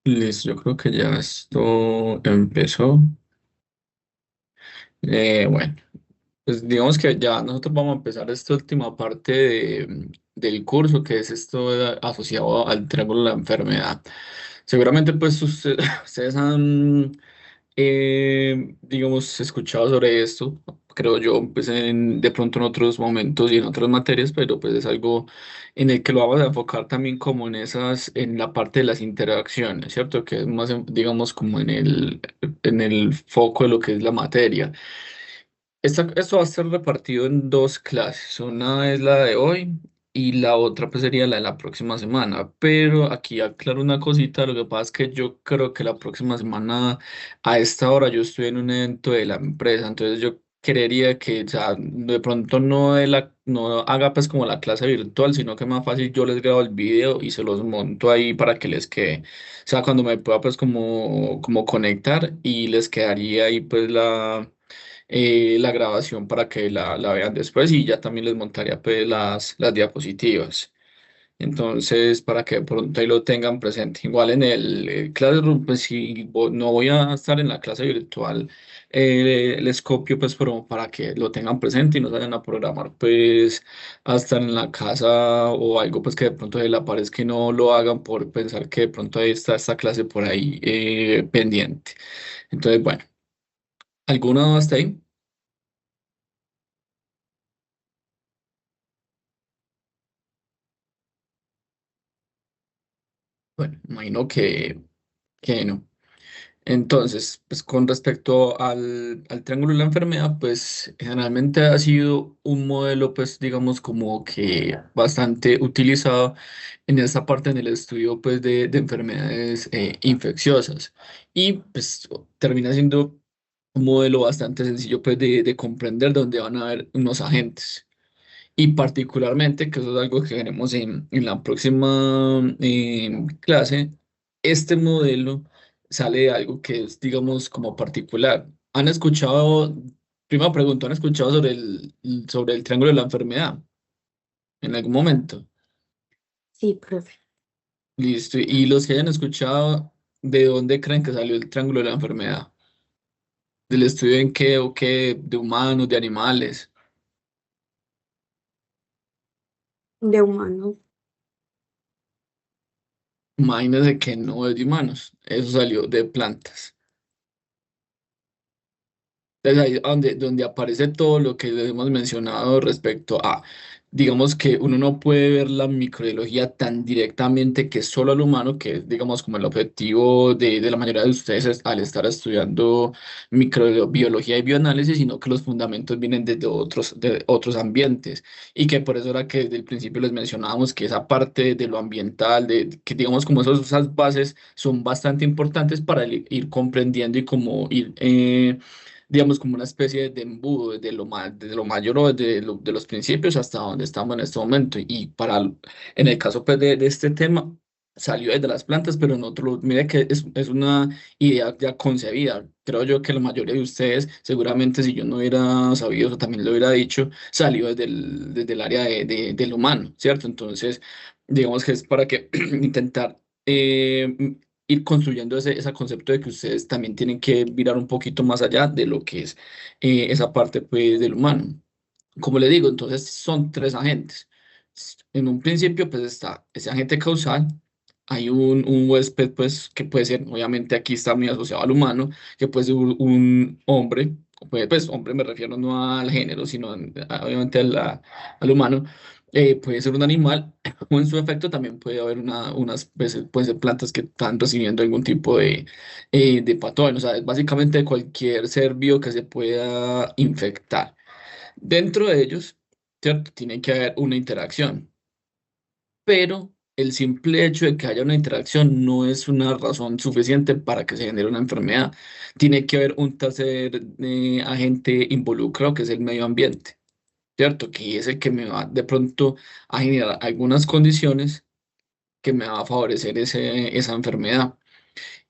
Listo, yo creo que ya esto empezó. Bueno, pues digamos que ya nosotros vamos a empezar esta última parte del curso, que es esto asociado al triángulo de la enfermedad. Seguramente pues ustedes han digamos, escuchado sobre esto, creo yo, pues de pronto en otros momentos y en otras materias, pero pues es algo en el que lo vamos a enfocar también como en la parte de las interacciones, ¿cierto? Que es más, digamos, como en el foco de lo que es la materia. Esto va a estar repartido en dos clases. Una es la de hoy y la otra pues sería la de la próxima semana. Pero aquí aclaro una cosita. Lo que pasa es que yo creo que la próxima semana a esta hora yo estoy en un evento de la empresa. Entonces yo creería que, o sea, de pronto no haga pues como la clase virtual, sino que más fácil yo les grabo el video y se los monto ahí para que les quede. O sea, cuando me pueda pues como conectar y les quedaría ahí pues la grabación para que la vean después y ya también les montaría pues las diapositivas. Entonces, para que de pronto ahí lo tengan presente. Igual en el Classroom, pues si no voy a estar en la clase virtual, les copio pues para que lo tengan presente y no se vayan a programar pues a estar en la casa o algo pues que de pronto se les aparezca y no lo hagan por pensar que de pronto ahí está esta clase por ahí pendiente. Entonces, bueno, ¿alguna hasta ahí? Bueno, imagino que no. Entonces, pues con respecto al triángulo de la enfermedad, pues generalmente ha sido un modelo, pues digamos como que bastante utilizado en esta parte en el estudio pues de enfermedades infecciosas y pues termina siendo un modelo bastante sencillo pues de comprender donde van a haber unos agentes. Y particularmente, que eso es algo que veremos en la próxima clase, este modelo sale de algo que es, digamos, como particular. ¿Han escuchado, primera pregunta, ¿han escuchado sobre el triángulo de la enfermedad en algún momento? Sí, profe. Listo. Y los que hayan escuchado, ¿de dónde creen que salió el triángulo de la enfermedad? ¿Del estudio en qué o qué? ¿De humanos, de animales? De humano. Imagínense que no es de humanos, eso salió de plantas. Entonces ahí es donde aparece todo lo que les hemos mencionado respecto a, digamos que uno no puede ver la microbiología tan directamente que solo al humano, que es, digamos, como el objetivo de la mayoría de ustedes al estar estudiando microbiología y bioanálisis, sino que los fundamentos vienen de otros ambientes y que por eso era que desde el principio les mencionábamos que esa parte de lo ambiental, que digamos como esas bases son bastante importantes para ir comprendiendo y como ir digamos, como una especie de embudo desde lo mayor o de los principios hasta donde estamos en este momento. Y en el caso pues, de este tema, salió desde las plantas, pero en otro, mire que es una idea ya concebida. Creo yo que la mayoría de ustedes, seguramente si yo no hubiera sabido eso, también lo hubiera dicho, salió desde el área del humano, ¿cierto? Entonces, digamos que es para que intentar ir construyendo ese concepto de que ustedes también tienen que mirar un poquito más allá de lo que es esa parte pues, del humano. Como le digo, entonces son tres agentes. En un principio pues está ese agente causal, hay un huésped pues que puede ser, obviamente aquí está muy asociado al humano, que puede ser un hombre, pues hombre me refiero no al género, sino obviamente al humano, puede ser un animal o en su efecto también puede haber unas veces, pueden ser plantas que están recibiendo algún tipo de patógeno, o sea, básicamente cualquier ser vivo que se pueda infectar. Dentro de ellos, ¿cierto? Tiene que haber una interacción, pero el simple hecho de que haya una interacción no es una razón suficiente para que se genere una enfermedad. Tiene que haber un tercer agente involucrado, que es el medio ambiente, ¿cierto? Que es el que me va de pronto a generar algunas condiciones que me va a favorecer esa enfermedad.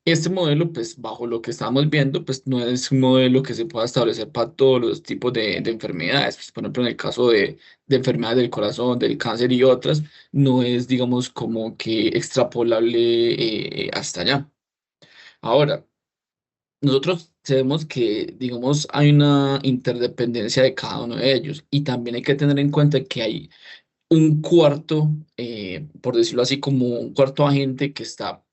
Este modelo, pues bajo lo que estamos viendo, pues no es un modelo que se pueda establecer para todos los tipos de enfermedades. Pues, por ejemplo, en el caso de enfermedades del corazón, del cáncer y otras, no es, digamos, como que extrapolable hasta allá. Ahora, nosotros sabemos que, digamos, hay una interdependencia de cada uno de ellos y también hay que tener en cuenta que hay un cuarto, por decirlo así, como un cuarto agente que está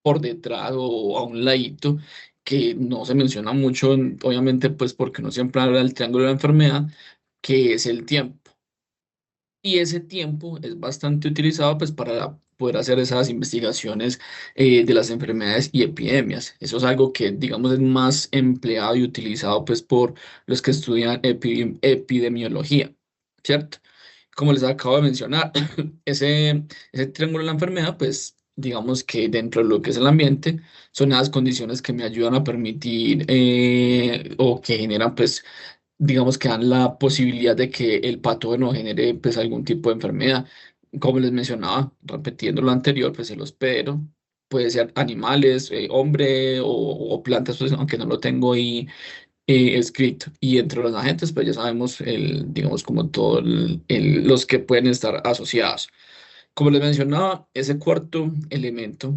por detrás o a un ladito, que no se menciona mucho, obviamente, pues porque no siempre habla del triángulo de la enfermedad, que es el tiempo. Y ese tiempo es bastante utilizado pues para poder hacer esas investigaciones de las enfermedades y epidemias. Eso es algo que digamos es más empleado y utilizado pues por los que estudian epidemiología, ¿cierto? Como les acabo de mencionar, ese triángulo de la enfermedad pues digamos que dentro de lo que es el ambiente son las condiciones que me ayudan a permitir o que generan pues digamos que dan la posibilidad de que el patógeno genere pues algún tipo de enfermedad. Como les mencionaba, repitiendo lo anterior, pues el hospedero puede ser animales, hombre o plantas, pues aunque no lo tengo ahí escrito. Y entre los agentes, pues ya sabemos digamos como todos los que pueden estar asociados. Como les mencionaba, ese cuarto elemento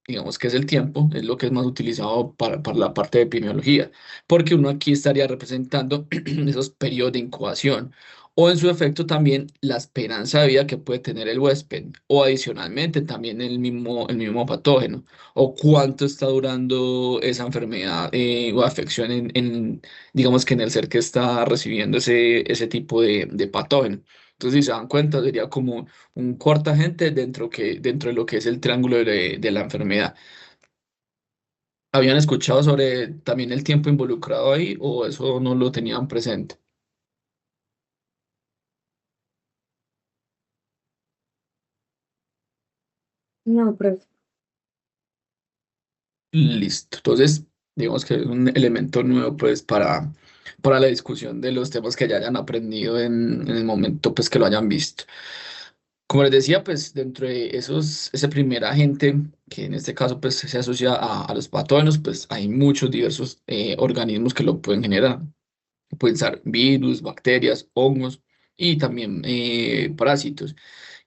digamos que es el tiempo, es lo que es más utilizado para la parte de epidemiología, porque uno aquí estaría representando esos periodos de incubación o en su efecto también la esperanza de vida que puede tener el huésped o adicionalmente también el mismo patógeno o cuánto está durando esa enfermedad o afección digamos que en el ser que está recibiendo ese tipo de patógeno. Entonces, si se dan cuenta, sería como un cortagente dentro de lo que es el triángulo de la enfermedad. ¿Habían escuchado sobre también el tiempo involucrado ahí o eso no lo tenían presente? No, profe. Listo. Entonces, digamos que es un elemento nuevo pues para la discusión de los temas que ya hayan aprendido en el momento pues que lo hayan visto. Como les decía, pues dentro de ese primer agente, que en este caso pues se asocia a los patógenos, pues hay muchos diversos organismos que lo pueden generar. Pueden ser virus, bacterias, hongos y también parásitos.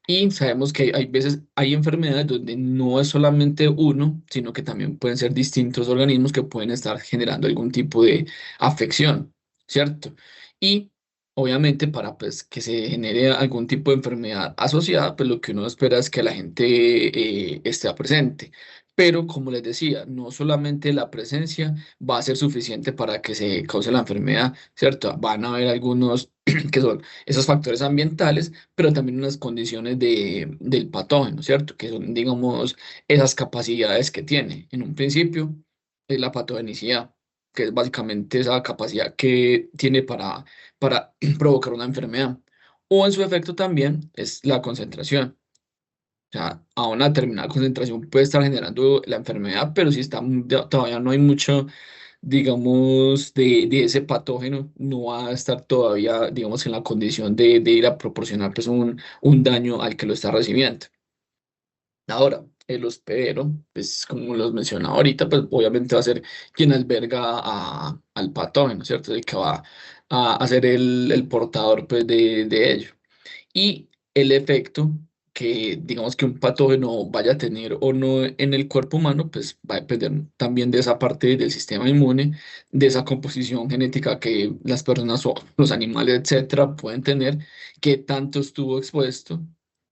Y sabemos que hay veces, hay enfermedades donde no es solamente uno, sino que también pueden ser distintos organismos que pueden estar generando algún tipo de afección, ¿cierto? Y obviamente para pues, que se genere algún tipo de enfermedad asociada, pues lo que uno espera es que la gente esté presente. Pero como les decía, no solamente la presencia va a ser suficiente para que se cause la enfermedad, ¿cierto? Van a haber algunos que son esos factores ambientales pero también unas condiciones del patógeno, ¿cierto? Que son, digamos, esas capacidades que tiene. En un principio es la patogenicidad, que es básicamente esa capacidad que tiene para provocar una enfermedad. O en su efecto también es la concentración. O sea, a una determinada concentración puede estar generando la enfermedad, pero si está, todavía no hay mucho digamos, de ese patógeno no va a estar todavía, digamos, en la condición de ir a proporcionar pues, un daño al que lo está recibiendo. Ahora, el hospedero, pues como los mencionaba ahorita, pues obviamente va a ser quien alberga al patógeno, ¿cierto? El que va a ser el portador pues, de ello. Y el efecto que, digamos, que un patógeno vaya a tener o no en el cuerpo humano, pues va a depender también de esa parte del sistema inmune, de esa composición genética que las personas o los animales, etcétera, pueden tener, que tanto estuvo expuesto,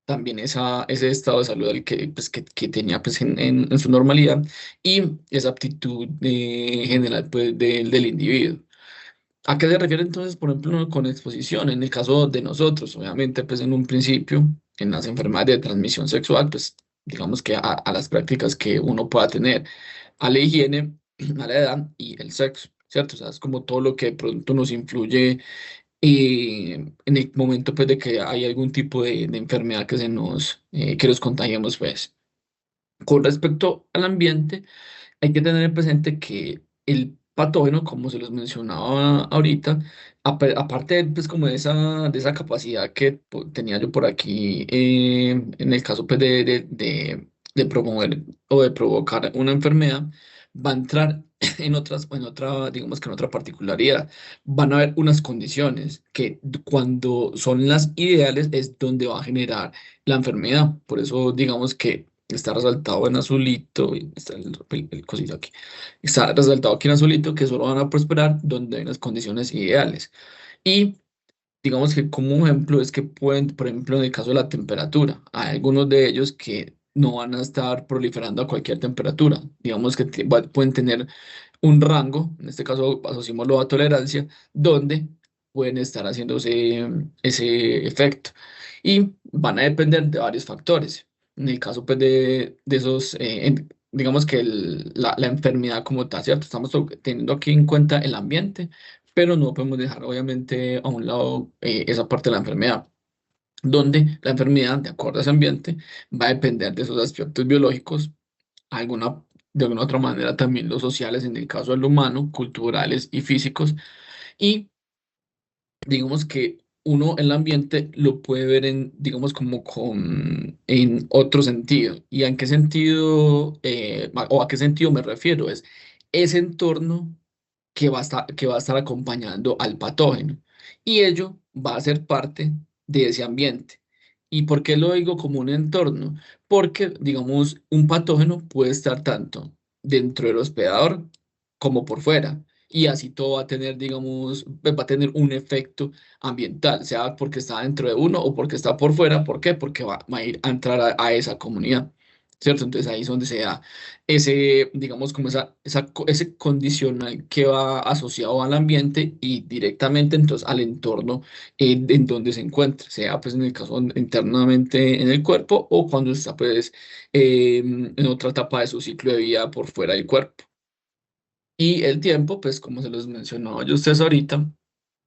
también ese estado de salud al que tenía pues, en su normalidad y esa aptitud general pues, del individuo. ¿A qué se refiere entonces, por ejemplo, con exposición? En el caso de nosotros, obviamente, pues en un principio, en las enfermedades de transmisión sexual, pues digamos que a las prácticas que uno pueda tener, a la higiene, a la edad y el sexo, ¿cierto? O sea, es como todo lo que de pronto nos influye en el momento pues de que hay algún tipo de enfermedad que nos contagiemos, pues. Con respecto al ambiente, hay que tener presente que el patógeno, como se los mencionaba ahorita, aparte pues, como de esa capacidad que tenía yo por aquí, en el caso pues, de promover o de provocar una enfermedad, va a entrar digamos que en otra particularidad. Van a haber unas condiciones que cuando son las ideales es donde va a generar la enfermedad. Por eso digamos que está resaltado en azulito, y está el cosito aquí, está resaltado aquí en azulito que solo van a prosperar donde hay unas condiciones ideales. Y digamos que como ejemplo es que pueden, por ejemplo, en el caso de la temperatura, hay algunos de ellos que no van a estar proliferando a cualquier temperatura. Digamos que pueden tener un rango, en este caso asociémoslo a tolerancia, donde pueden estar haciendo ese efecto. Y van a depender de varios factores. En el caso pues, de esos, digamos que la enfermedad como tal, ¿cierto? Estamos teniendo aquí en cuenta el ambiente, pero no podemos dejar obviamente a un lado esa parte de la enfermedad, donde la enfermedad, de acuerdo a ese ambiente, va a depender de esos aspectos biológicos, alguna, de alguna otra manera también los sociales, en el caso del humano, culturales y físicos, y digamos que uno en el ambiente lo puede ver en, digamos, como en otro sentido. ¿Y en qué sentido, o a qué sentido me refiero? Es ese entorno que va a estar acompañando al patógeno. Y ello va a ser parte de ese ambiente. ¿Y por qué lo digo como un entorno? Porque, digamos, un patógeno puede estar tanto dentro del hospedador como por fuera. Y así todo va a tener, digamos, va a tener un efecto ambiental, sea porque está dentro de uno o porque está por fuera. ¿Por qué? Porque va a ir a entrar a esa comunidad, ¿cierto? Entonces ahí es donde se da ese, digamos, como ese condicional que va asociado al ambiente y directamente entonces al entorno en donde se encuentra, sea pues en el caso internamente en el cuerpo o cuando está pues en otra etapa de su ciclo de vida por fuera del cuerpo. Y el tiempo, pues como se los mencionaba yo a ustedes ahorita,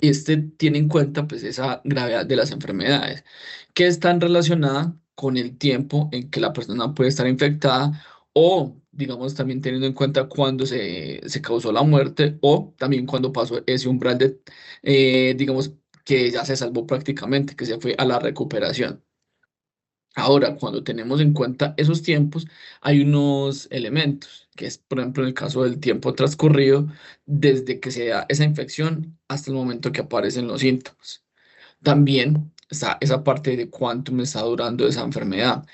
este tiene en cuenta pues esa gravedad de las enfermedades que están relacionadas con el tiempo en que la persona puede estar infectada o digamos también teniendo en cuenta cuándo se causó la muerte o también cuando pasó ese umbral de digamos que ya se salvó prácticamente, que se fue a la recuperación. Ahora, cuando tenemos en cuenta esos tiempos, hay unos elementos, que es, por ejemplo, en el caso del tiempo transcurrido desde que se da esa infección hasta el momento que aparecen los síntomas. También está esa parte de cuánto me está durando esa enfermedad.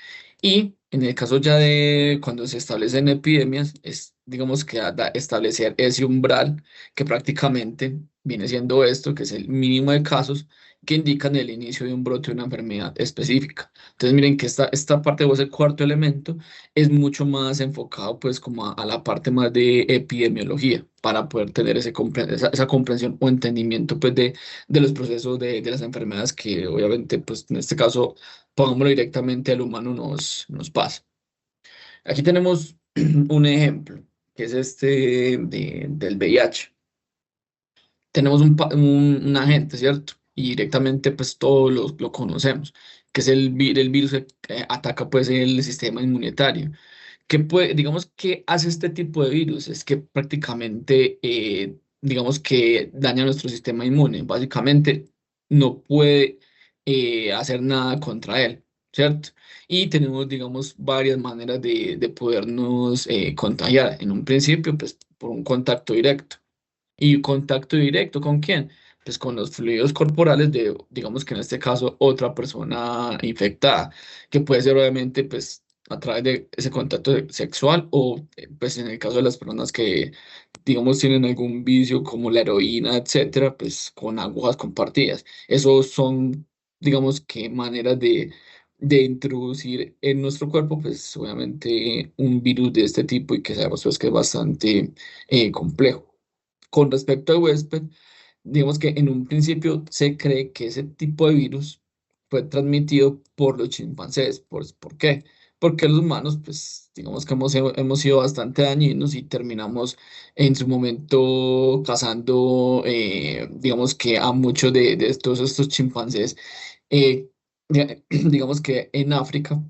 Y en el caso ya de cuando se establecen epidemias, es, digamos que establecer ese umbral que prácticamente viene siendo esto, que es el mínimo de casos que indican el inicio de un brote de una enfermedad específica. Entonces miren que esta parte o ese cuarto elemento es mucho más enfocado pues como a la parte más de epidemiología para poder tener esa comprensión o entendimiento pues de los procesos de las enfermedades que obviamente, pues en este caso, pongámoslo directamente al humano nos pasa. Aquí tenemos un ejemplo, que es este del VIH. Tenemos un agente, ¿cierto? Y directamente pues todos lo conocemos, que es el virus que ataca pues el sistema inmunitario. ¿Qué puede, digamos, qué hace este tipo de virus? Es que prácticamente, digamos que daña nuestro sistema inmune. Básicamente no puede hacer nada contra él, ¿cierto? Y tenemos, digamos, varias maneras de podernos contagiar. En un principio, pues por un contacto directo. ¿Y contacto directo con quién? Pues con los fluidos corporales de, digamos que en este caso, otra persona infectada, que puede ser obviamente pues a través de ese contacto sexual o pues en el caso de las personas que, digamos, tienen algún vicio como la heroína, etcétera, pues con agujas compartidas. Esos son, digamos que maneras de introducir en nuestro cuerpo, pues obviamente un virus de este tipo y que sabemos pues que es bastante complejo. Con respecto al huésped, digamos que en un principio se cree que ese tipo de virus fue transmitido por los chimpancés. ¿Por qué? Porque los humanos, pues, digamos que hemos sido bastante dañinos y terminamos en su momento cazando, digamos que a muchos de todos estos chimpancés, digamos que en África,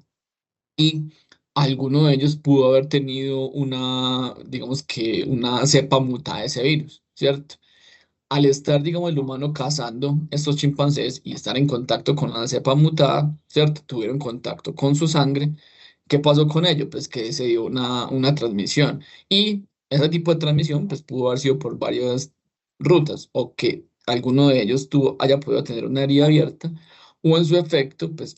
y alguno de ellos pudo haber tenido una, digamos que una cepa mutada de ese virus, ¿cierto? Al estar, digamos, el humano cazando estos chimpancés y estar en contacto con la cepa mutada, ¿cierto? Tuvieron contacto con su sangre. ¿Qué pasó con ello? Pues que se dio una transmisión. Y ese tipo de transmisión, pues pudo haber sido por varias rutas o que alguno de ellos haya podido tener una herida abierta o en su efecto, pues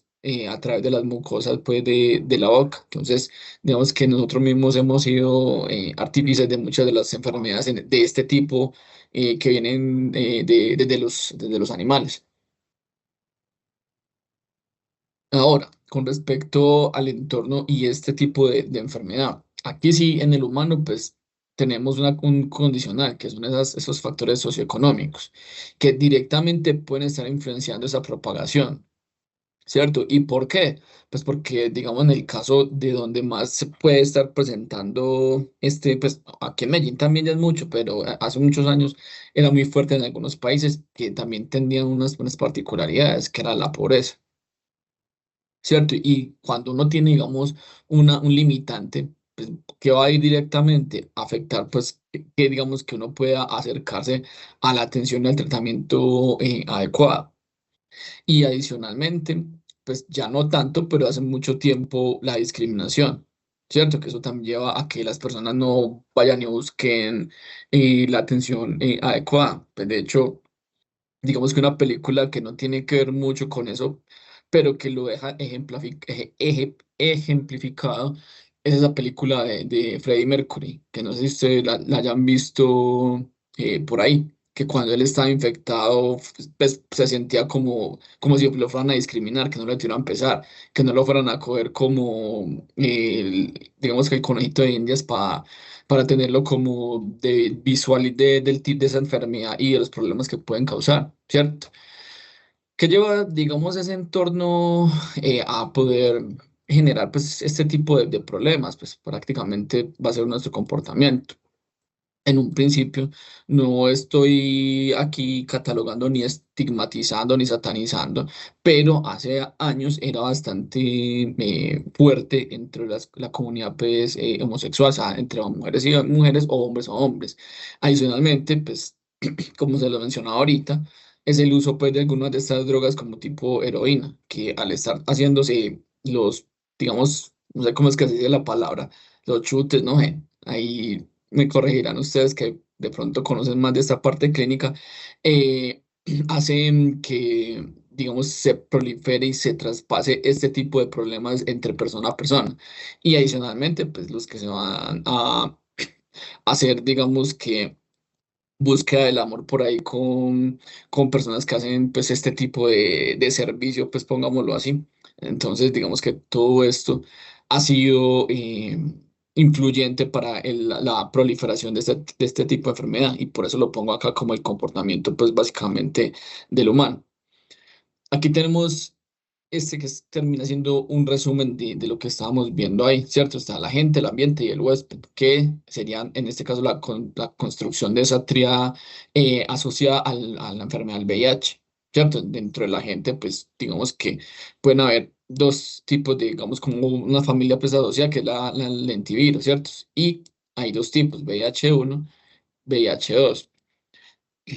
a través de las mucosas pues, de la boca. Entonces, digamos que nosotros mismos hemos sido artífices de muchas de las enfermedades de este tipo que vienen desde los animales. Ahora, con respecto al entorno y este tipo de enfermedad, aquí sí en el humano pues tenemos un condicional, que son esos factores socioeconómicos, que directamente pueden estar influenciando esa propagación, ¿cierto? ¿Y por qué? Pues porque, digamos, en el caso de donde más se puede estar presentando pues aquí en Medellín también ya es mucho, pero hace muchos años era muy fuerte en algunos países que también tenían unas particularidades, que era la pobreza. ¿Cierto? Y cuando uno tiene, digamos, un limitante, pues, que va a ir directamente a afectar, pues, que digamos que uno pueda acercarse a la atención y al tratamiento adecuado. Y adicionalmente, pues ya no tanto, pero hace mucho tiempo la discriminación, ¿cierto? Que eso también lleva a que las personas no vayan y busquen la atención adecuada. Pues de hecho, digamos que una película que no tiene que ver mucho con eso, pero que lo deja ejemplificado, es esa película de Freddie Mercury, que no sé si ustedes la hayan visto por ahí, que cuando él estaba infectado, pues, se sentía como si lo fueran a discriminar, que no le tuvieran a pesar, que no lo fueran a coger como, digamos que el conejito de Indias para tenerlo como de visual de esa enfermedad y de los problemas que pueden causar, ¿cierto? Que lleva, digamos, ese entorno a poder generar pues este tipo de problemas, pues prácticamente va a ser nuestro comportamiento. En un principio, no estoy aquí catalogando ni estigmatizando ni satanizando, pero hace años era bastante fuerte entre la comunidad pues, homosexual, o sea, entre mujeres y mujeres o hombres o hombres. Adicionalmente, pues, como se lo mencionaba ahorita, es el uso pues, de algunas de estas drogas como tipo heroína, que al estar haciéndose digamos, no sé cómo es que se dice la palabra, los chutes, ¿no? Ahí me corregirán ustedes que de pronto conocen más de esta parte clínica, eh, hacen que, digamos, se prolifere y se traspase este tipo de problemas entre persona a persona. Y adicionalmente, pues los que se van a hacer, digamos que búsqueda del amor por ahí con personas que hacen pues este tipo de servicio, pues pongámoslo así. Entonces, digamos que todo esto ha sido influyente para la proliferación de este tipo de enfermedad y por eso lo pongo acá como el comportamiento pues básicamente del humano. Aquí tenemos que termina siendo un resumen de lo que estábamos viendo ahí, ¿cierto? Está la gente, el ambiente y el huésped, que serían en este caso la construcción de esa tríada asociada a la enfermedad del VIH, ¿cierto? Dentro de la gente, pues digamos que pueden haber dos tipos de, digamos, como una familia pues asociada, que es la lentivirus, ¿cierto? Y hay dos tipos, VIH-1, VIH-2.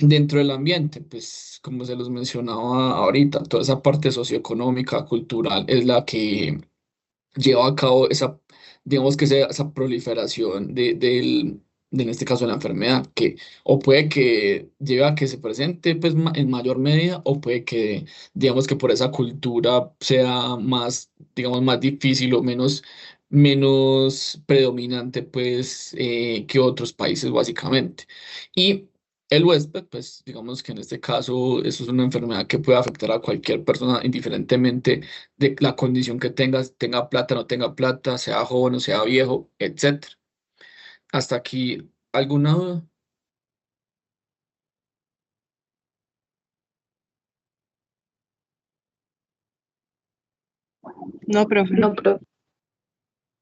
Dentro del ambiente, pues como se los mencionaba ahorita, toda esa parte socioeconómica, cultural, es la que lleva a cabo digamos que esa proliferación en este caso, de la enfermedad, que o puede que lleve a que se presente pues, en mayor medida, o puede que, digamos que por esa cultura sea más, digamos, más difícil o menos predominante pues, que otros países, básicamente. Y el huésped, pues digamos que en este caso, eso es una enfermedad que puede afectar a cualquier persona indiferentemente de la condición que tengas, tenga plata, no tenga plata, sea joven o sea viejo, etcétera. Hasta aquí, ¿alguna duda? No, profe. No, profe.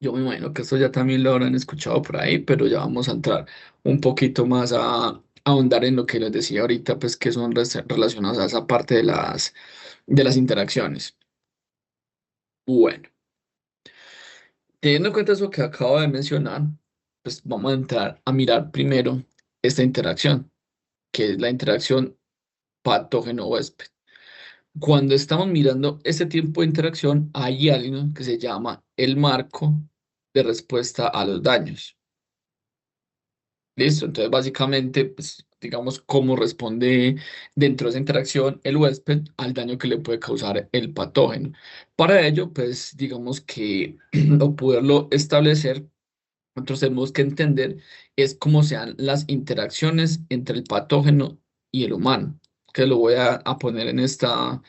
Yo me imagino que esto ya también lo habrán escuchado por ahí, pero ya vamos a entrar un poquito más a ahondar en lo que les decía ahorita, pues que son relacionadas a esa parte de las interacciones. Bueno, teniendo en cuenta eso que acabo de mencionar, pues vamos a entrar a mirar primero esta interacción, que es la interacción patógeno-huésped. Cuando estamos mirando este tipo de interacción, hay algo que se llama el marco de respuesta a los daños. ¿Listo? Entonces, básicamente, pues, digamos, cómo responde dentro de esa interacción el huésped al daño que le puede causar el patógeno. Para ello, pues, digamos que, o poderlo establecer, nosotros tenemos que entender es cómo sean las interacciones entre el patógeno y el humano, que lo voy a poner en esta,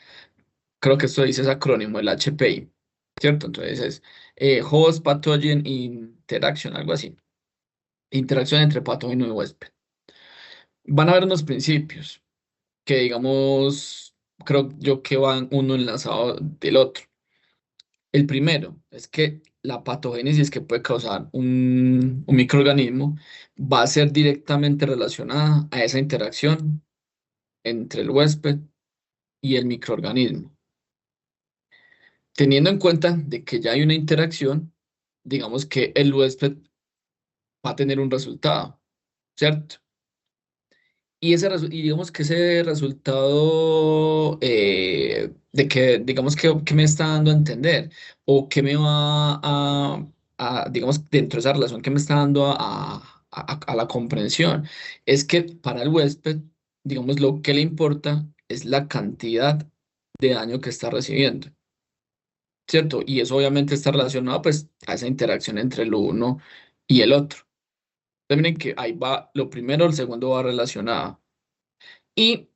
creo que esto dice ese acrónimo, el HPI, ¿cierto? Entonces es Host Pathogen Interaction, algo así. Interacción entre patógeno y huésped. Van a haber unos principios que, digamos, creo yo que van uno enlazado del otro. El primero es que la patogénesis que puede causar un microorganismo va a ser directamente relacionada a esa interacción entre el huésped y el microorganismo. Teniendo en cuenta de que ya hay una interacción, digamos que el huésped va a tener un resultado, ¿cierto? Y digamos que ese resultado de que, digamos que me está dando a entender o que me va digamos, dentro de esa relación que me está dando a la comprensión, es que para el huésped, digamos, lo que le importa es la cantidad de daño que está recibiendo, ¿cierto? Y eso obviamente está relacionado pues a esa interacción entre el uno y el otro. Entonces, miren que ahí va lo primero, el segundo va relacionado. Y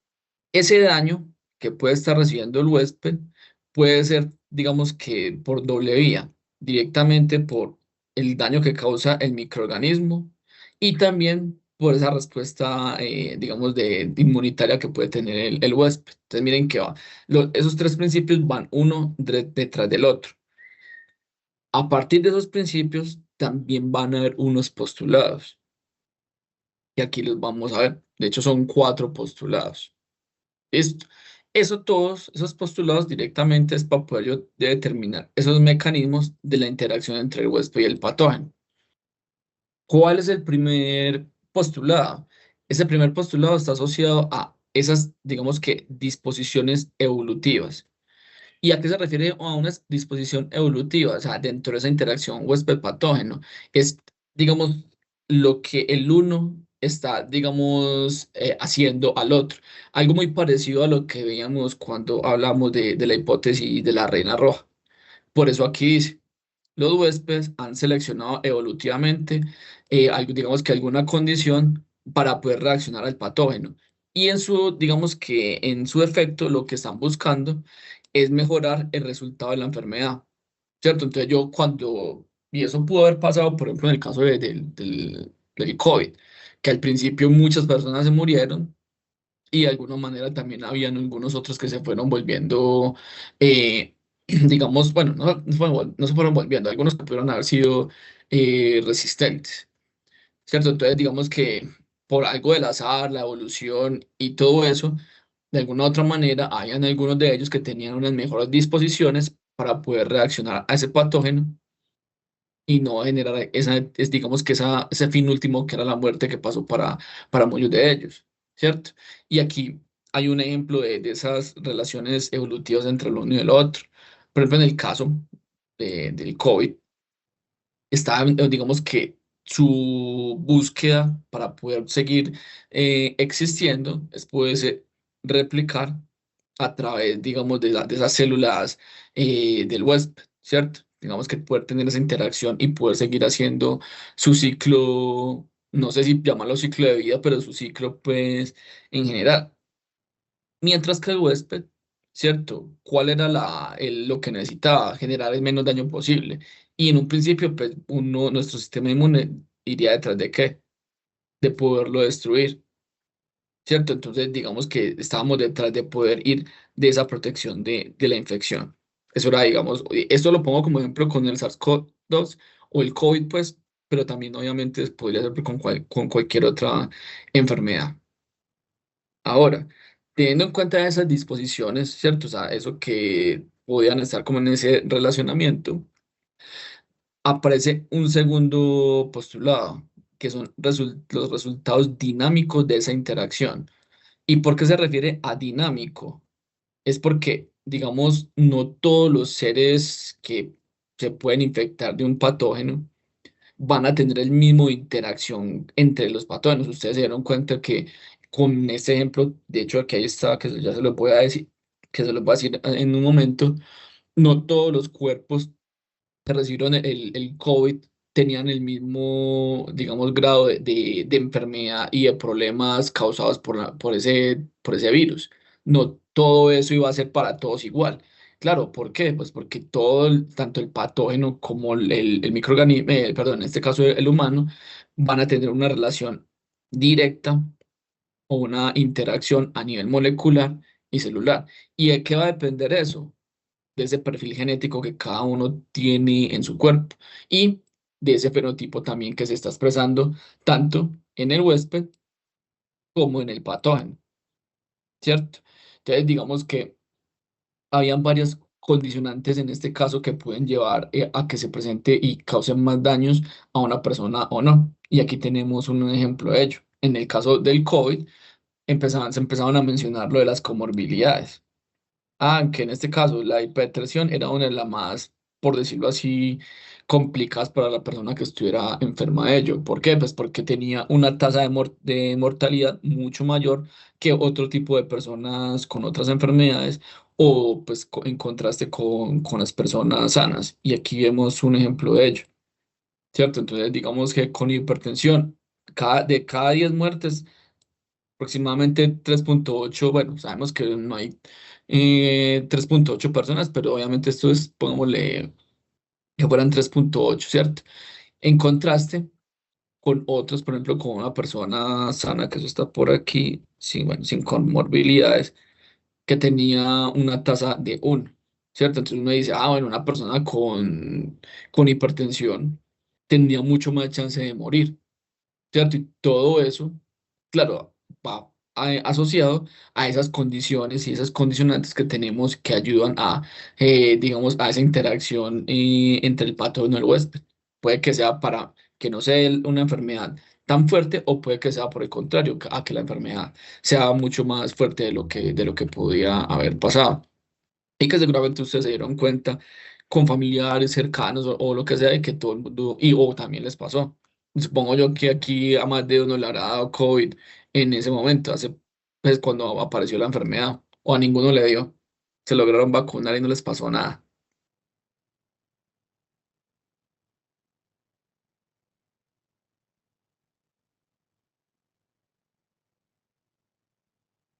ese daño que puede estar recibiendo el huésped puede ser, digamos que por doble vía, directamente por el daño que causa el microorganismo y también por esa respuesta, digamos, de inmunitaria que puede tener el huésped. Entonces, miren que va. Esos tres principios van uno detrás del otro. A partir de esos principios, también van a haber unos postulados. Y aquí los vamos a ver. De hecho, son cuatro postulados. Esto, eso todos, esos postulados directamente es para poder yo determinar esos mecanismos de la interacción entre el huésped y el patógeno. ¿Cuál es el primer postulado? Ese primer postulado está asociado a esas, digamos que, disposiciones evolutivas. ¿Y a qué se refiere a una disposición evolutiva? O sea, dentro de esa interacción huésped-patógeno, es, digamos, lo que el uno está, digamos, haciendo al otro. Algo muy parecido a lo que veíamos cuando hablamos de la hipótesis de la reina roja. Por eso aquí dice, los huéspedes han seleccionado evolutivamente, digamos que alguna condición para poder reaccionar al patógeno. Y en su, digamos que en su efecto, lo que están buscando es mejorar el resultado de la enfermedad, ¿cierto? Entonces yo cuando, y eso pudo haber pasado, por ejemplo, en el caso del COVID, que al principio muchas personas se murieron y de alguna manera también habían algunos otros que se fueron volviendo, digamos, bueno, no se fueron volviendo, algunos que pudieron haber sido resistentes, ¿cierto? Entonces, digamos que por algo del azar, la evolución y todo eso, de alguna u otra manera, habían algunos de ellos que tenían unas mejores disposiciones para poder reaccionar a ese patógeno y no generar digamos que ese fin último que era la muerte que pasó para muchos de ellos, ¿cierto? Y aquí hay un ejemplo de esas relaciones evolutivas entre el uno y el otro. Por ejemplo, en el caso del COVID, está, digamos que su búsqueda para poder seguir existiendo es poderse replicar a través, digamos, de esas células del huésped, ¿cierto? Digamos que poder tener esa interacción y poder seguir haciendo su ciclo, no sé si llamarlo ciclo de vida, pero su ciclo, pues, en general. Mientras que el huésped, ¿cierto? ¿Cuál era lo que necesitaba? Generar el menos daño posible. Y en un principio, pues, nuestro sistema inmune iría detrás de qué? De poderlo destruir, ¿cierto? Entonces, digamos que estábamos detrás de poder ir de esa protección de la infección. Eso era, digamos, esto lo pongo como ejemplo con el SARS-CoV-2 o el COVID, pues, pero también obviamente podría ser con cualquier otra enfermedad. Ahora, teniendo en cuenta esas disposiciones, ¿cierto? O sea, eso que podían estar como en ese relacionamiento, aparece un segundo postulado, que son los resultados dinámicos de esa interacción. ¿Y por qué se refiere a dinámico? Es porque, digamos, no todos los seres que se pueden infectar de un patógeno van a tener el mismo interacción entre los patógenos. Ustedes se dieron cuenta que con este ejemplo, de hecho aquí ahí está, que ya se lo voy a decir, que se lo voy a decir en un momento, no todos los cuerpos que recibieron el COVID tenían el mismo, digamos, grado de enfermedad y de problemas causados por ese virus. No todo eso iba a ser para todos igual. Claro, ¿por qué? Pues porque tanto el patógeno como el microorganismo, perdón, en este caso el humano, van a tener una relación directa o una interacción a nivel molecular y celular. ¿Y de qué va a depender eso? De ese perfil genético que cada uno tiene en su cuerpo y de ese fenotipo también que se está expresando tanto en el huésped como en el patógeno, ¿cierto? Entonces, digamos que habían varias condicionantes en este caso que pueden llevar a que se presente y causen más daños a una persona o no. Y aquí tenemos un ejemplo de ello. En el caso del COVID, se empezaban a mencionar lo de las comorbilidades. Que en este caso la hipertensión era una de las más, por decirlo así, complicadas para la persona que estuviera enferma de ello. ¿Por qué? Pues porque tenía una tasa de mortalidad mucho mayor que otro tipo de personas con otras enfermedades o pues en contraste con las personas sanas. Y aquí vemos un ejemplo de ello, ¿cierto? Entonces digamos que con hipertensión, de cada 10 muertes, aproximadamente 3,8, bueno, sabemos que no hay 3,8 personas, pero obviamente esto es, pongámosle, que fueran 3,8, ¿cierto? En contraste con otros, por ejemplo, con una persona sana, que eso está por aquí, sin, bueno, sin comorbilidades, que tenía una tasa de 1, ¿cierto? Entonces uno dice, bueno, una persona con hipertensión tendría mucho más chance de morir, ¿cierto? Y todo eso, claro, va asociado a esas condiciones y esas condicionantes que tenemos que ayudan digamos, a esa interacción entre el patógeno y el huésped. Puede que sea para que no sea una enfermedad tan fuerte o puede que sea por el contrario, a que la enfermedad sea mucho más fuerte de lo que podía haber pasado. Y que seguramente ustedes se dieron cuenta con familiares cercanos o lo que sea, de que todo el mundo, o también les pasó. Supongo yo que aquí a más de uno le habrá dado COVID en ese momento, pues cuando apareció la enfermedad, o a ninguno le dio. Se lograron vacunar y no les pasó nada.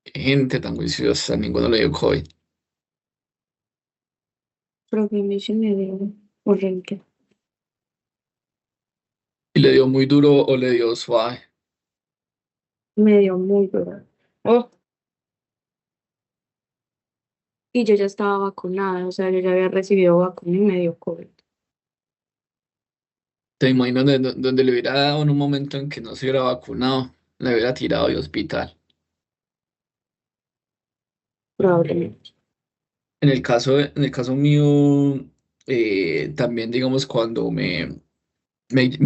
Qué gente tan juiciosa, ninguno le dio COVID. Profe, a mí sí me dio horrible. ¿Y le dio muy duro o le dio suave? Me dio muy duro. Oh, y yo ya estaba vacunada, o sea, yo ya había recibido vacuna y me dio COVID. ¿Te imaginas donde le hubiera dado en un momento en que no se hubiera vacunado? Le hubiera tirado de hospital. Probablemente. En el caso mío, también digamos cuando me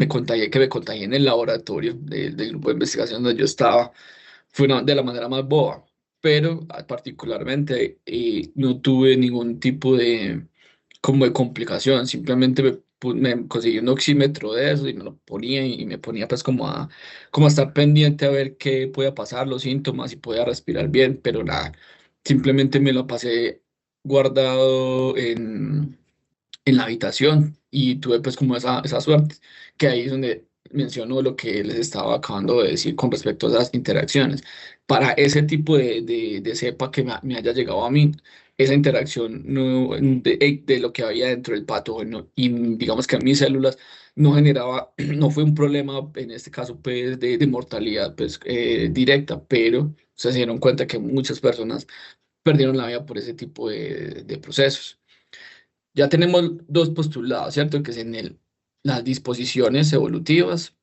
contagié, que me contagié en el laboratorio del grupo de investigación donde yo estaba, fue de la manera más boba, pero particularmente no tuve ningún tipo como de complicación, simplemente me conseguí un oxímetro de eso y me lo ponía y me ponía pues como a estar pendiente a ver qué podía pasar, los síntomas y podía respirar bien, pero nada, simplemente me lo pasé guardado en la habitación y tuve pues como esa suerte, que ahí es donde menciono lo que les estaba acabando de decir con respecto a esas interacciones. Para ese tipo de cepa que me haya llegado a mí, esa interacción no, de lo que había dentro del patógeno y digamos que en mis células no generaba, no fue un problema en este caso pues de mortalidad pues directa, pero se dieron cuenta que muchas personas perdieron la vida por ese tipo de procesos. Ya tenemos dos postulados, ¿cierto? Que es las disposiciones evolutivas,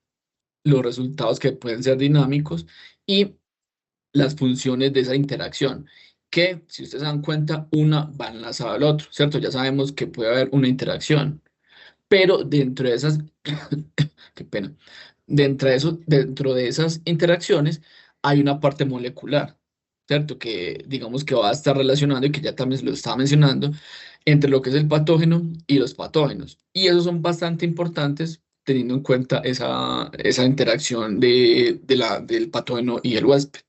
los resultados que pueden ser dinámicos y las funciones de esa interacción, que si ustedes se dan cuenta, una va enlazada al otro, ¿cierto? Ya sabemos que puede haber una interacción, pero dentro de esas, qué pena, dentro de esas interacciones hay una parte molecular, ¿cierto? Que digamos que va a estar relacionando y que ya también se lo estaba mencionando entre lo que es el patógeno y los patógenos. Y esos son bastante importantes teniendo en cuenta esa interacción del patógeno y el huésped.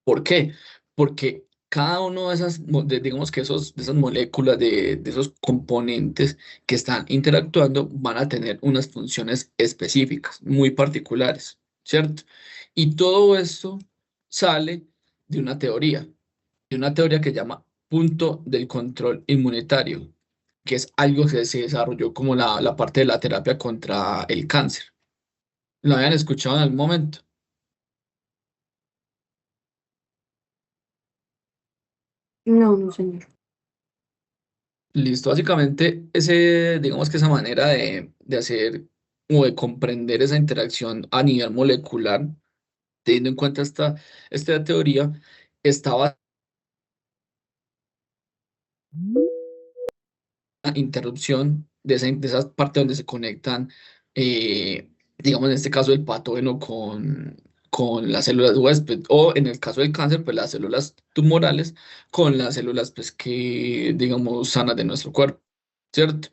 ¿Por qué? Porque cada uno de esas, digamos que de esas moléculas, de esos componentes que están interactuando, van a tener unas funciones específicas, muy particulares, ¿cierto? Y todo esto sale de una teoría que se llama punto del control inmunitario, que es algo que se desarrolló como la parte de la terapia contra el cáncer. ¿Lo habían escuchado en algún momento? No, no, señor. Listo, básicamente ese, digamos que esa manera de hacer o de comprender esa interacción a nivel molecular, teniendo en cuenta esta teoría, estaba la interrupción de esa parte donde se conectan, digamos en este caso el patógeno con las células huésped, o en el caso del cáncer, pues las células tumorales con las células pues que, digamos, sanas de nuestro cuerpo, ¿cierto?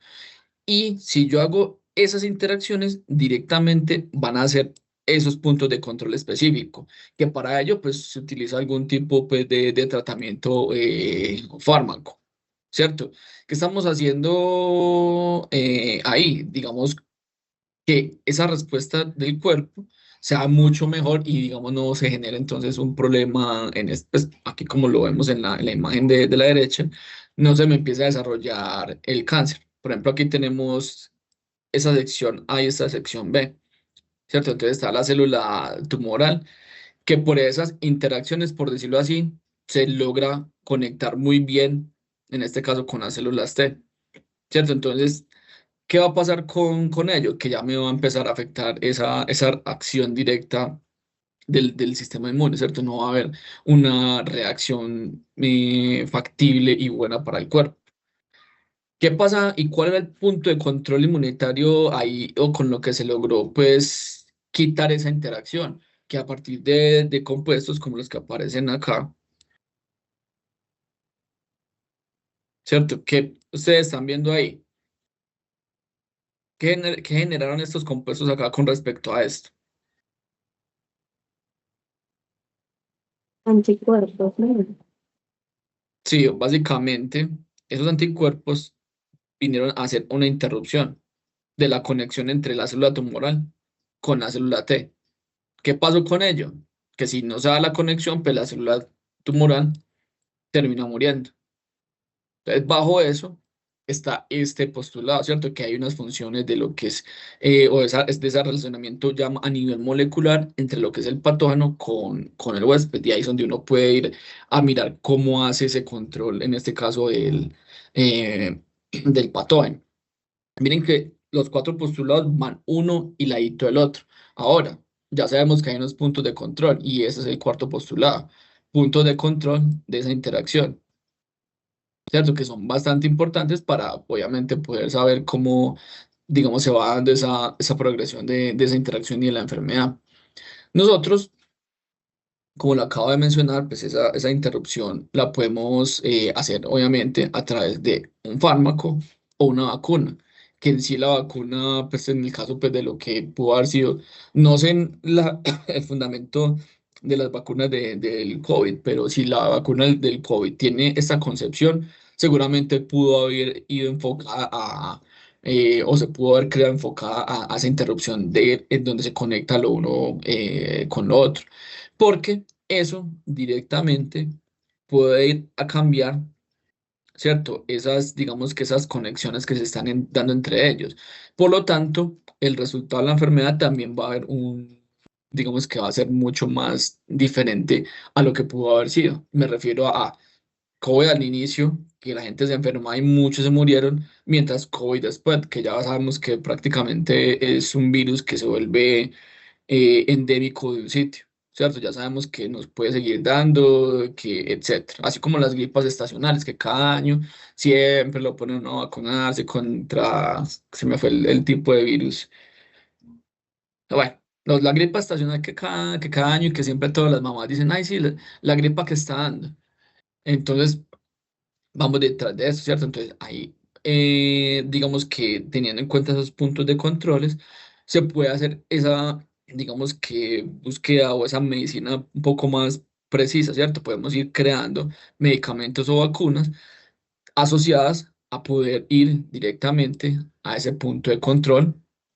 Y si yo hago esas interacciones, directamente van a ser esos puntos de control específico, que para ello pues se utiliza algún tipo pues, de tratamiento o fármaco, ¿cierto? ¿Qué estamos haciendo ahí? Digamos que esa respuesta del cuerpo sea mucho mejor y digamos no se genere entonces un problema pues, aquí como lo vemos en la imagen de la derecha, no se me empieza a desarrollar el cáncer. Por ejemplo, aquí tenemos esa sección A y esta sección B, ¿cierto? Entonces está la célula tumoral, que por esas interacciones, por decirlo así, se logra conectar muy bien, en este caso con las células T, ¿cierto? Entonces, ¿qué va a pasar con ello? Que ya me va a empezar a afectar esa acción directa del sistema inmune, ¿cierto? No va a haber una reacción factible y buena para el cuerpo. ¿Qué pasa y cuál era el punto de control inmunitario ahí o con lo que se logró, pues, quitar esa interacción? Que a partir de compuestos como los que aparecen acá, ¿cierto? Que ustedes están viendo ahí, ¿qué generaron estos compuestos acá con respecto a esto? Anticuerpos, ¿no? Sí, básicamente, esos anticuerpos vinieron a hacer una interrupción de la conexión entre la célula tumoral con la célula T. ¿Qué pasó con ello? Que si no se da la conexión, pues la célula tumoral termina muriendo. Entonces, bajo eso está este postulado, ¿cierto? Que hay unas funciones de lo que es, es de ese relacionamiento ya a nivel molecular entre lo que es el patógeno con el huésped. Y ahí es donde uno puede ir a mirar cómo hace ese control, en este caso del patógeno. Miren que los cuatro postulados van uno y ladito del otro. Ahora, ya sabemos que hay unos puntos de control y ese es el cuarto postulado. Puntos de control de esa interacción. ¿Cierto? Que son bastante importantes para, obviamente, poder saber cómo, digamos, se va dando esa progresión de esa interacción y de la enfermedad. Nosotros, como lo acabo de mencionar, pues esa interrupción la podemos hacer, obviamente, a través de un fármaco o una vacuna. Que en sí la vacuna, pues en el caso pues, de lo que pudo haber sido, no sé el fundamento de las vacunas del COVID, pero si la vacuna del COVID tiene esta concepción, seguramente pudo haber ido enfocada o se pudo haber creado enfocada a esa interrupción en donde se conecta lo uno con lo otro. Porque eso directamente puede ir a cambiar, ¿cierto? Esas, digamos que esas conexiones que se están dando entre ellos. Por lo tanto, el resultado de la enfermedad también va a haber digamos que va a ser mucho más diferente a lo que pudo haber sido. Me refiero a COVID al inicio, que la gente se enfermaba y muchos se murieron, mientras COVID después, que ya sabemos que prácticamente es un virus que se vuelve endémico de un sitio, ¿cierto? Ya sabemos que nos puede seguir dando, que etcétera. Así como las gripas estacionales, que cada año siempre lo ponen a uno a vacunarse contra, se me fue el tipo de virus. Bueno, la gripa estacional que cada año y que siempre todas las mamás dicen, ay, sí, la gripa que está dando. Entonces, vamos detrás de eso, ¿cierto? Entonces, ahí, digamos que teniendo en cuenta esos puntos de controles, se puede hacer esa, digamos que búsqueda o esa medicina un poco más precisa, ¿cierto? Podemos ir creando medicamentos o vacunas asociadas a poder ir directamente a ese punto de control,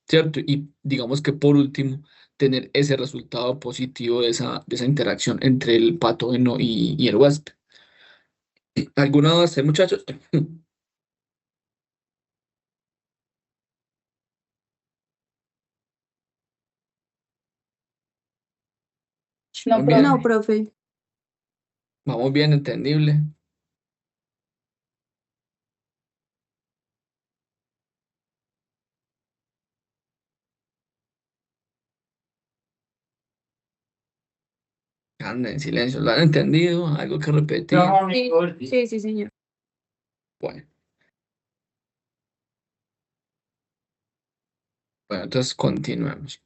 ¿cierto? Y digamos que por último, tener ese resultado positivo de esa interacción entre el patógeno y el huésped. ¿Alguna duda, muchachos? No, Muy profe. No, bien, profe. vamos bien, entendible. Anda en silencio, ¿lo han entendido? ¿Algo que repetir? Sí, sí, sí, señor. Bueno, bueno, entonces continuemos.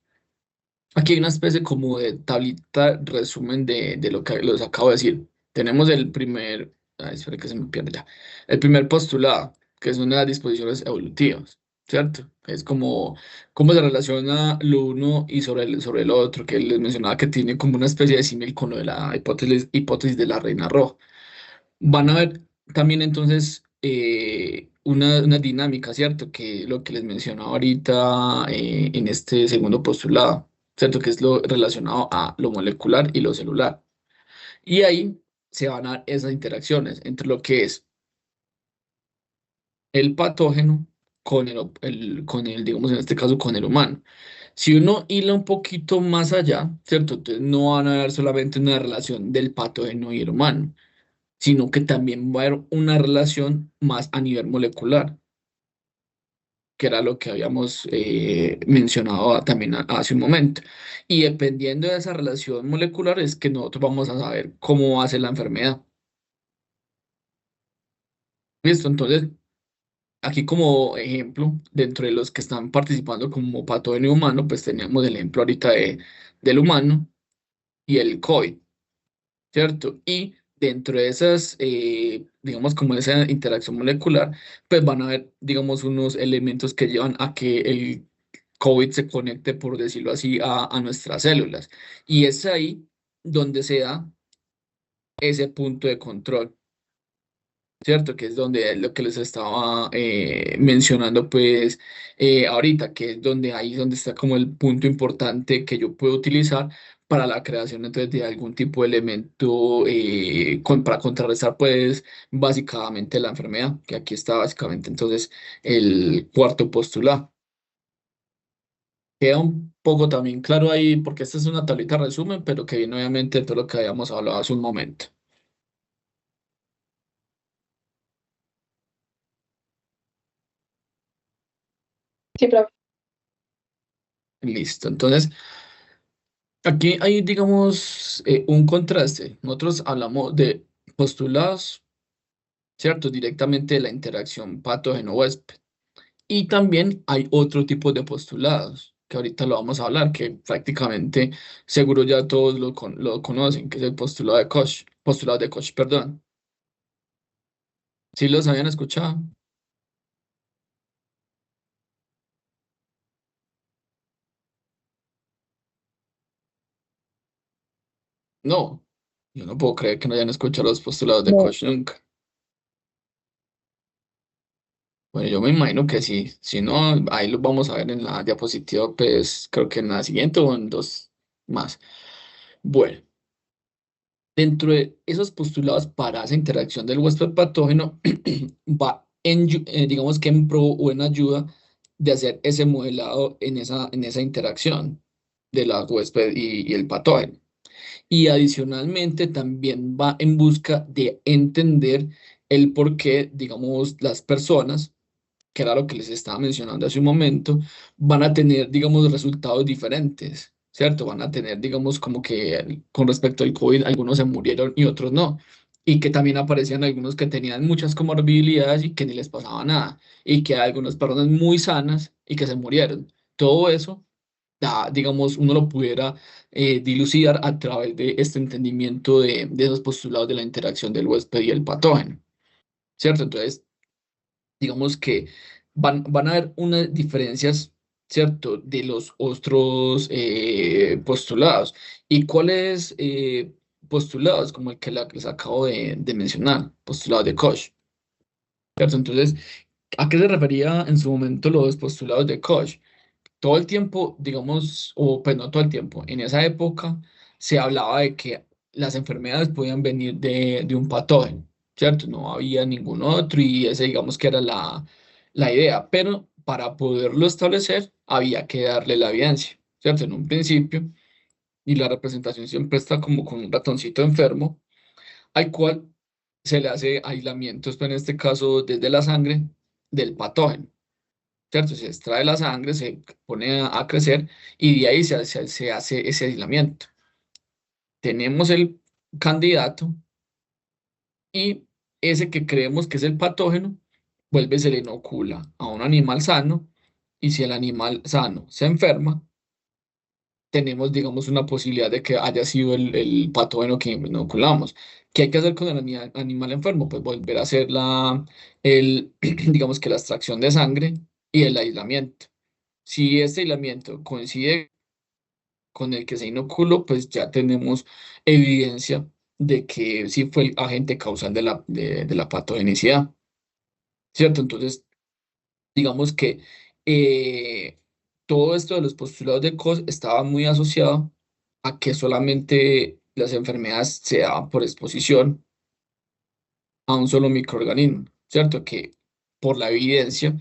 Aquí hay una especie como de tablita resumen de lo que les acabo de decir. Tenemos el primer, ay, espera que se me pierde ya. El primer postulado, que es una de las disposiciones evolutivas, ¿cierto? Es como cómo se relaciona lo uno y sobre el otro, que les mencionaba que tiene como una especie de símil con lo de la hipótesis de la reina roja. Van a ver también entonces una dinámica, ¿cierto? Que lo que les mencionaba ahorita en este segundo postulado, ¿cierto? Que es lo relacionado a lo molecular y lo celular. Y ahí se van a dar esas interacciones entre lo que es el patógeno con con el, digamos en este caso, con el humano. Si uno hila un poquito más allá, ¿cierto? Entonces no van a ver solamente una relación del patógeno y el humano, sino que también va a haber una relación más a nivel molecular, que era lo que habíamos mencionado también hace un momento. Y dependiendo de esa relación molecular es que nosotros vamos a saber cómo hace la enfermedad. ¿Listo? Entonces, aquí como ejemplo, dentro de los que están participando como patógeno humano, pues teníamos el ejemplo ahorita del humano y el COVID. ¿Cierto? Y dentro de esas, digamos, como esa interacción molecular, pues van a haber, digamos, unos elementos que llevan a que el COVID se conecte, por decirlo así, a nuestras células. Y es ahí donde se da ese punto de control. ¿Cierto? Que es donde lo que les estaba mencionando, pues, ahorita, que es donde ahí es donde está como el punto importante que yo puedo utilizar para la creación entonces de algún tipo de elemento para contrarrestar, pues, básicamente la enfermedad, que aquí está básicamente entonces el cuarto postulado. Queda un poco también claro ahí, porque esta es una tablita resumen, pero que viene obviamente de todo lo que habíamos hablado hace un momento. Sí, profe. Listo, entonces. Aquí hay, digamos, un contraste. Nosotros hablamos de postulados, ¿cierto? Directamente de la interacción patógeno-huésped. Y también hay otro tipo de postulados, que ahorita lo vamos a hablar, que prácticamente seguro ya todos lo conocen, que es el postulado de Koch, perdón. ¿Sí los habían escuchado? No, yo no puedo creer que no hayan escuchado los postulados de No. Koch nunca. Bueno, yo me imagino que sí. Si no, ahí lo vamos a ver en la diapositiva, pues creo que en la siguiente o en dos más. Bueno, dentro de esos postulados para esa interacción del huésped patógeno, va digamos que en pro o en ayuda de hacer ese modelado en esa interacción de la huésped y el patógeno. Y adicionalmente también va en busca de entender el por qué, digamos, las personas que era lo que les estaba mencionando hace un momento, van a tener, digamos, resultados diferentes, ¿cierto? Van a tener, digamos, como que con respecto al COVID, algunos se murieron y otros no. Y que también aparecían algunos que tenían muchas comorbilidades y que ni les pasaba nada. Y que hay algunas personas muy sanas y que se murieron. Todo eso, digamos, uno lo pudiera dilucidar a través de este entendimiento de esos postulados de la interacción del huésped y el patógeno, ¿cierto? Entonces, digamos que van a haber unas diferencias, ¿cierto?, de los otros postulados. ¿Y cuáles, postulados, como el que les acabo de mencionar, postulado de Koch, ¿cierto? Entonces, ¿a qué se refería en su momento los postulados de Koch? Todo el tiempo, digamos, o pues no todo el tiempo, en esa época se hablaba de que las enfermedades podían venir de un patógeno, ¿cierto? No había ningún otro y ese digamos que era la idea, pero para poderlo establecer había que darle la evidencia, ¿cierto? En un principio, y la representación siempre está como con un ratoncito enfermo, al cual se le hace aislamiento, esto en este caso desde la sangre, del patógeno. ¿Cierto? Se extrae la sangre, se pone a crecer y de ahí se hace ese aislamiento. Tenemos el candidato y ese que creemos que es el patógeno, vuelve, se le inocula a un animal sano y si el animal sano se enferma, tenemos, digamos, una posibilidad de que haya sido el patógeno que inoculamos. ¿Qué hay que hacer con el animal enfermo? Pues volver a hacer digamos que la extracción de sangre y el aislamiento. Si este aislamiento coincide con el que se inoculó, pues ya tenemos evidencia de que sí fue el agente causal de la patogenicidad, ¿cierto? Entonces, digamos que eh, todo esto de los postulados de Koch estaba muy asociado a que solamente las enfermedades se daban por exposición a un solo microorganismo, ¿cierto? Que por la evidencia,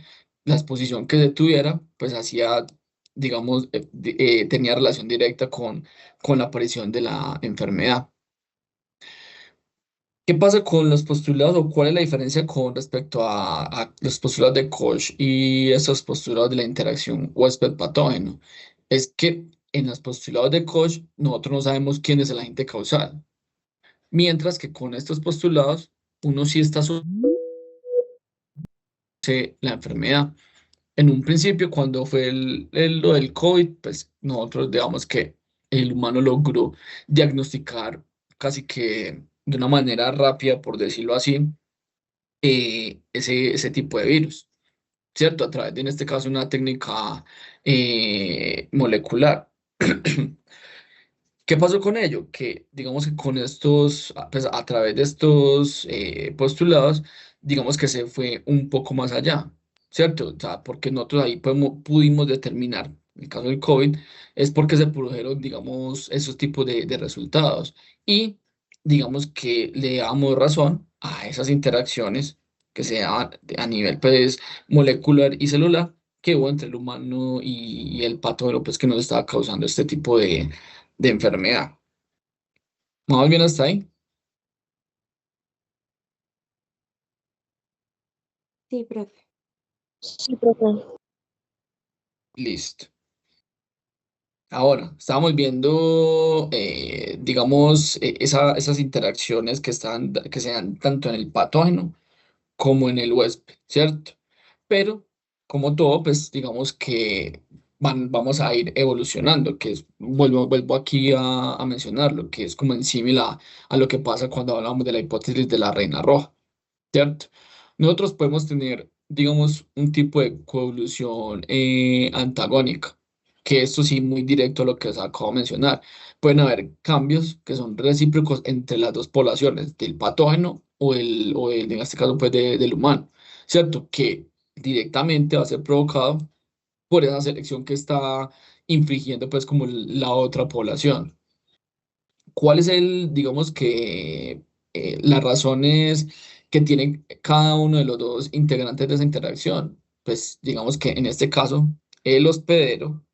la exposición que se tuviera, pues hacía, digamos, tenía relación directa con la aparición de la enfermedad. ¿Qué pasa con los postulados o cuál es la diferencia con respecto a los postulados de Koch y esos postulados de la interacción huésped-patógeno? Es que en los postulados de Koch nosotros no sabemos quién es el agente causal, mientras que con estos postulados uno sí está la enfermedad. En un principio, cuando fue lo del COVID, pues nosotros digamos que el humano logró diagnosticar casi que de una manera rápida, por decirlo así, ese tipo de virus, ¿cierto? A través de, en este caso, una técnica molecular. ¿Qué pasó con ello? Que digamos que con estos, pues a través de estos postulados, digamos que se fue un poco más allá, ¿cierto? O sea, porque nosotros ahí pudimos determinar, en el caso del COVID, es porque se produjeron, digamos, esos tipos de resultados. Y digamos que le damos razón a esas interacciones que se dan a nivel, pues, molecular y celular que hubo entre el humano y el patógeno, pues, que nos estaba causando este tipo de enfermedad. Más bien hasta ahí. Sí, profe. Sí, profe. Listo. Ahora, estábamos viendo, digamos, esas interacciones que se dan tanto en el patógeno como en el huésped, ¿cierto? Pero, como todo, pues digamos que vamos a ir evolucionando, que es, vuelvo aquí a mencionarlo, que es como en similar a lo que pasa cuando hablamos de la hipótesis de la reina roja. ¿Cierto? Nosotros podemos tener, digamos, un tipo de coevolución antagónica, que esto sí, muy directo a lo que os acabo de mencionar. Pueden haber cambios que son recíprocos entre las dos poblaciones, del patógeno en este caso, pues, del humano, ¿cierto? Que directamente va a ser provocado por esa selección que está infringiendo, pues, como la otra población. ¿Cuál es digamos que, las razones que tienen cada uno de los dos integrantes de esa interacción? Pues digamos que en este caso, el hospedero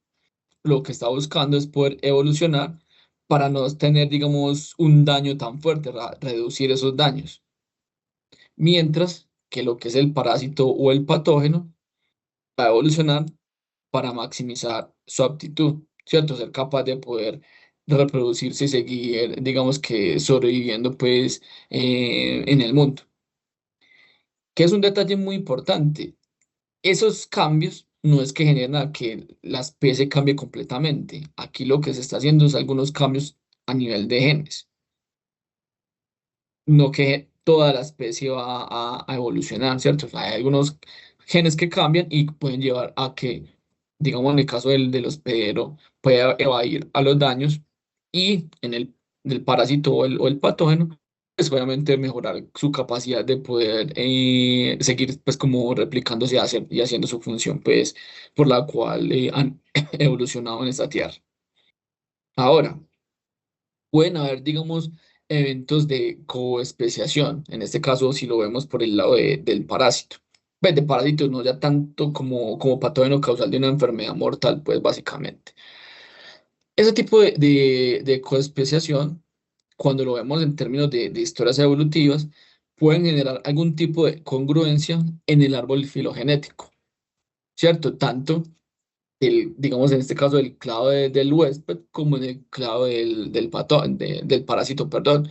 lo que está buscando es poder evolucionar para no tener, digamos, un daño tan fuerte, reducir esos daños. Mientras que lo que es el parásito o el patógeno va a evolucionar para maximizar su aptitud, ¿cierto? Ser capaz de poder reproducirse y seguir, digamos que sobreviviendo pues en el mundo. Que es un detalle muy importante. Esos cambios no es que generen a que la especie cambie completamente. Aquí lo que se está haciendo es algunos cambios a nivel de genes, no que toda la especie va a evolucionar, ¿cierto? O sea, hay algunos genes que cambian y pueden llevar a que, digamos, en el caso del hospedero, pueda evadir a los daños y en el del parásito o el patógeno, pues obviamente mejorar su capacidad de poder seguir pues como replicándose y haciendo su función pues por la cual han evolucionado en esta tierra. Ahora, pueden haber, digamos, eventos de coespeciación, en este caso si lo vemos por el lado del parásito. Pues de parásitos no ya tanto como patógeno causal de una enfermedad mortal, pues básicamente. Ese tipo de coespeciación, cuando lo vemos en términos de historias evolutivas, pueden generar algún tipo de congruencia en el árbol filogenético, ¿cierto? Tanto digamos en este caso del clado del huésped como en el clado del parásito, perdón,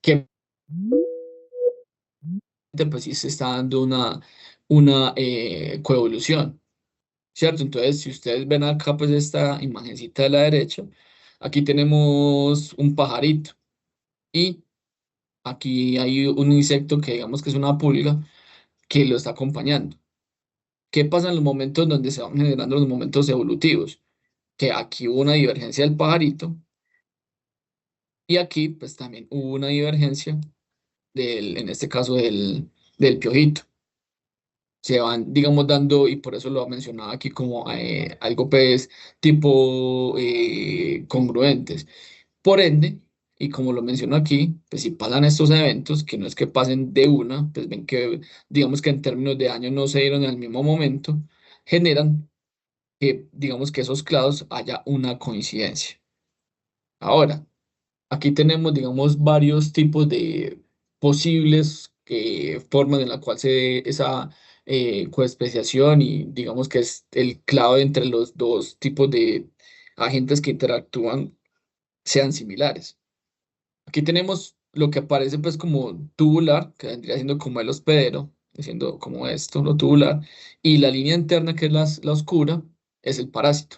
que pues sí se está dando una coevolución, ¿cierto? Entonces, si ustedes ven acá, pues esta imagencita de la derecha, aquí tenemos un pajarito y aquí hay un insecto que digamos que es una pulga que lo está acompañando. ¿Qué pasa en los momentos donde se van generando los momentos evolutivos? Que aquí hubo una divergencia del pajarito y aquí pues también hubo una divergencia en este caso del piojito. Se van, digamos, dando, y por eso lo mencionaba aquí como algo pues tipo congruentes. Por ende, y como lo menciono aquí, pues si pasan estos eventos, que no es que pasen de una, pues ven que digamos que en términos de años no se dieron en el mismo momento, generan que digamos que esos clados haya una coincidencia. Ahora, aquí tenemos, digamos, varios tipos de posibles formas en la cual se dé esa coespeciación y digamos que es el clave entre los dos tipos de agentes que interactúan sean similares. Aquí tenemos lo que aparece pues como tubular, que vendría siendo como el hospedero, siendo como esto, lo tubular, y la línea interna que es la oscura es el parásito.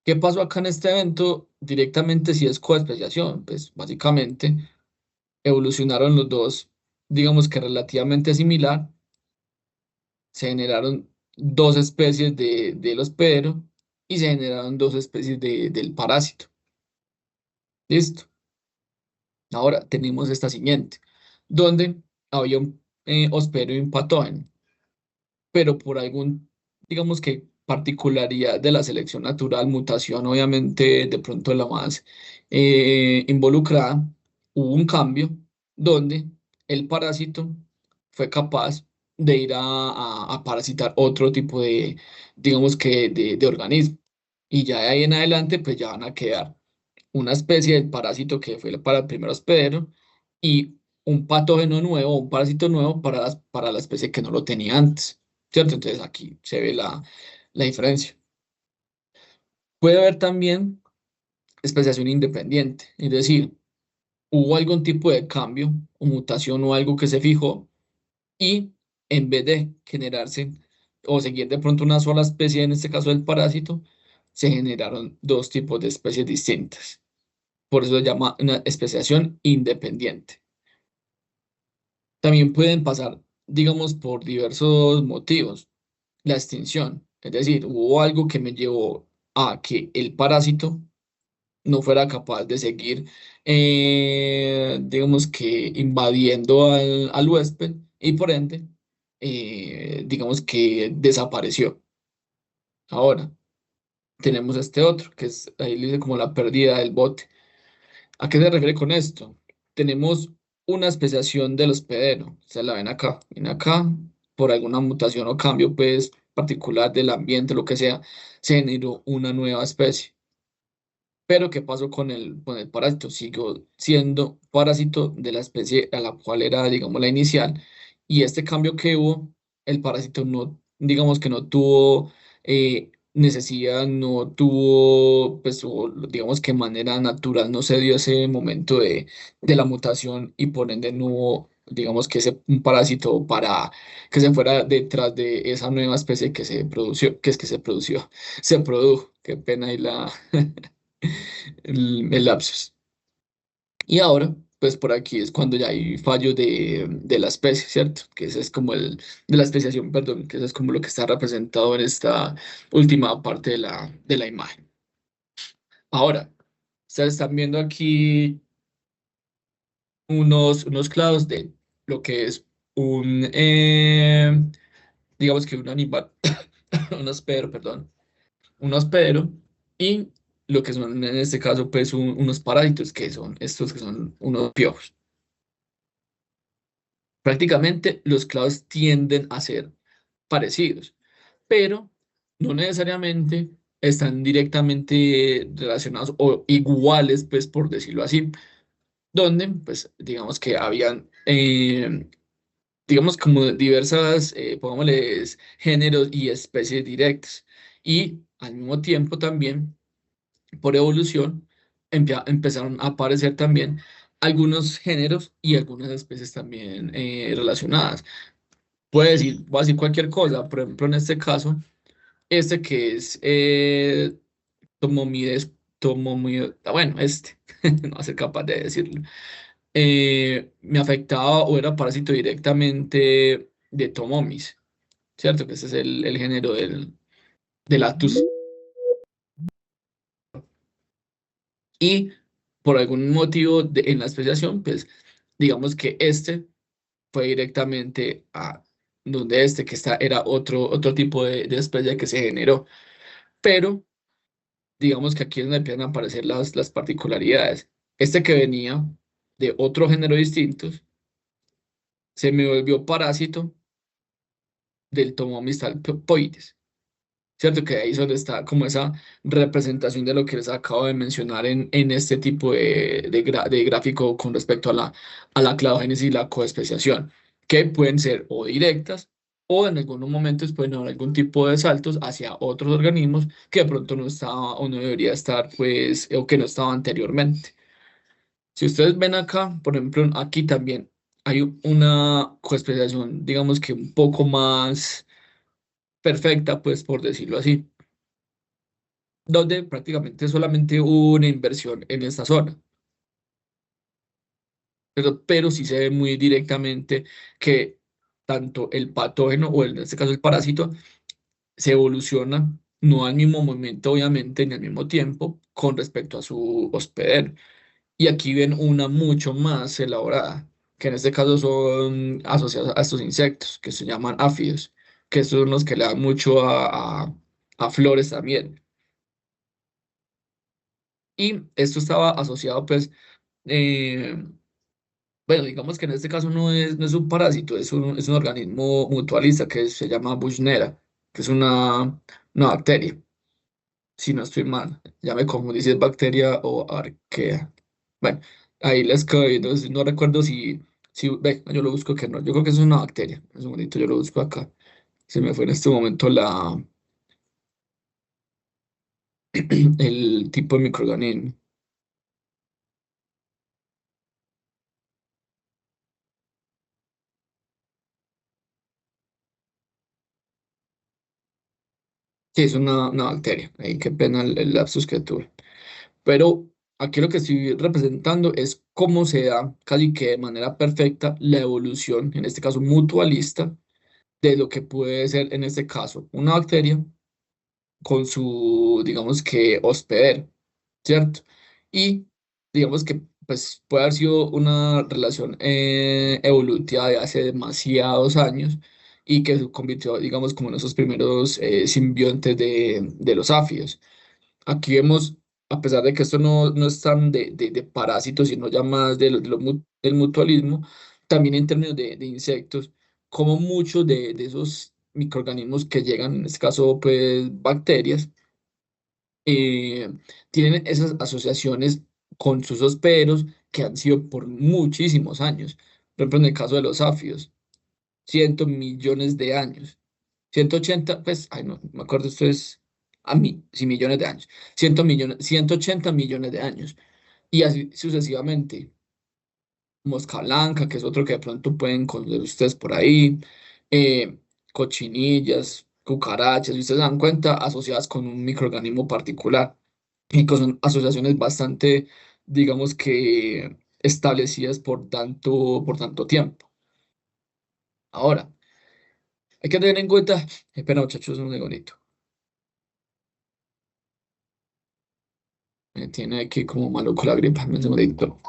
¿Qué pasó acá en este evento? Directamente si es coespeciación, pues básicamente evolucionaron los dos, digamos que relativamente similar, se generaron dos especies del hospedero y se generaron dos especies del parásito. Listo. Ahora tenemos esta siguiente, donde había un hospedero y un patógeno, pero por algún, digamos que particularidad de la selección natural, mutación, obviamente de pronto la más involucrada, hubo un cambio donde el parásito fue capaz de ir a parasitar otro tipo de, digamos que de organismo. Y ya de ahí en adelante, pues ya van a quedar una especie de parásito que fue para el primer hospedero y un patógeno nuevo, un parásito nuevo para la especie que no lo tenía antes, ¿cierto? Entonces aquí se ve la diferencia. Puede haber también especiación independiente, es decir, hubo algún tipo de cambio o mutación o algo que se fijó y en vez de generarse o seguir de pronto una sola especie, en este caso el parásito, se generaron dos tipos de especies distintas. Por eso se llama una especiación independiente. También pueden pasar, digamos, por diversos motivos. La extinción, es decir, hubo algo que me llevó a que el parásito no fuera capaz de seguir, digamos que invadiendo al huésped y por ende, digamos que desapareció. Ahora tenemos este otro, que es, ahí le dice como la pérdida del bote. ¿A qué se refiere con esto? Tenemos una especiación del hospedero, se la ven acá, por alguna mutación o cambio pues particular del ambiente, lo que sea, se generó una nueva especie. Pero ¿qué pasó con el parásito? Siguió siendo parásito de la especie a la cual era, digamos, la inicial. Y este cambio que hubo, el parásito no, digamos que no tuvo necesidad, no tuvo, pues, digamos que de manera natural no se dio ese momento de la mutación y por ende no hubo, digamos que ese un parásito para que se fuera detrás de esa nueva especie que se produció, que es que se produció, se produjo. Qué pena y la el lapsus. Y ahora, pues por aquí es cuando ya hay fallo de la especie, ¿cierto? Que ese es como de la especiación, perdón, que eso es como lo que está representado en esta última parte de la imagen. Ahora, ustedes están viendo aquí unos clados de lo que es un, digamos que un animal, un hospedero, perdón, un hospedero, y lo que son en este caso, pues unos parásitos, que son estos que son unos piojos. Prácticamente los clados tienden a ser parecidos, pero no necesariamente están directamente relacionados o iguales, pues por decirlo así, donde pues digamos que habían, digamos como diversas, pongámosles, géneros y especies directas, y al mismo tiempo también por evolución empezaron a aparecer también algunos géneros y algunas especies también relacionadas. Voy a decir cualquier cosa, por ejemplo, en este caso, este que es Tomomides, bueno, este, no va a ser capaz de decirlo, me afectaba o era parásito directamente de Tomomis, ¿cierto? Que ese es el género del Atus. Y por algún motivo en la especiación, pues digamos que este fue directamente a donde este, que está, era otro tipo de especie que se generó. Pero digamos que aquí es donde empiezan a aparecer las particularidades. Este que venía de otro género distinto se me volvió parásito del Tomomistal poides. ¿Cierto? Que ahí es donde está como esa representación de lo que les acabo de mencionar en este tipo de gráfico con respecto a la cladogénesis y la coespeciación, que pueden ser o directas o en algunos momentos pueden haber algún tipo de saltos hacia otros organismos que de pronto no estaba o no debería estar, pues, o que no estaba anteriormente. Si ustedes ven acá, por ejemplo, aquí también hay una coespeciación, digamos que un poco más perfecta, pues, por decirlo así, donde prácticamente solamente hubo una inversión en esta zona, pero sí se ve muy directamente que tanto el patógeno o en este caso el parásito se evoluciona no al mismo momento, obviamente, ni al mismo tiempo con respecto a su hospedero. Y aquí ven una mucho más elaborada, que en este caso son asociados a estos insectos, que se llaman áfidos, que son los que le dan mucho a flores también. Y esto estaba asociado, pues, eh, bueno, digamos que en este caso no es un parásito, es un organismo mutualista que se llama Bushnera, que es una bacteria, si no estoy mal. Ya me confundí si es bacteria o arquea. Bueno, ahí les quedo viendo, no recuerdo si ve, yo lo busco que no, yo creo que es una bacteria. Un segundito, yo lo busco acá. Se me fue en este momento el tipo de microorganismo. Sí, es una bacteria. Ahí qué pena el lapsus que tuve. Pero aquí lo que estoy representando es cómo se da casi que de manera perfecta la evolución, en este caso mutualista, de lo que puede ser en este caso una bacteria con su, digamos que, hospedero, ¿cierto? Y digamos que pues puede haber sido una relación evolutiva de hace demasiados años y que se convirtió, digamos, como en esos primeros simbiontes de los áfidos. Aquí vemos, a pesar de que esto no es tan de parásitos, sino ya más del mutualismo, también en términos de insectos, como muchos de esos microorganismos que llegan, en este caso, pues bacterias, eh, tienen esas asociaciones con sus hospederos que han sido por muchísimos años. Por ejemplo, en el caso de los áfidos, 100 millones de años. 180 pues, ay, no me acuerdo, esto es a mí, sí, millones de años. 180 millones de años. Y así sucesivamente. Mosca blanca, que es otro que de pronto pueden conocer ustedes por ahí. eh, Cochinillas, cucarachas, si ustedes se dan cuenta, asociadas con un microorganismo particular. Y que son asociaciones bastante, digamos que establecidas por tanto tiempo. Ahora, hay que tener en cuenta, espera muchachos, un segundito. Me tiene aquí como maluco la gripa, un segundito.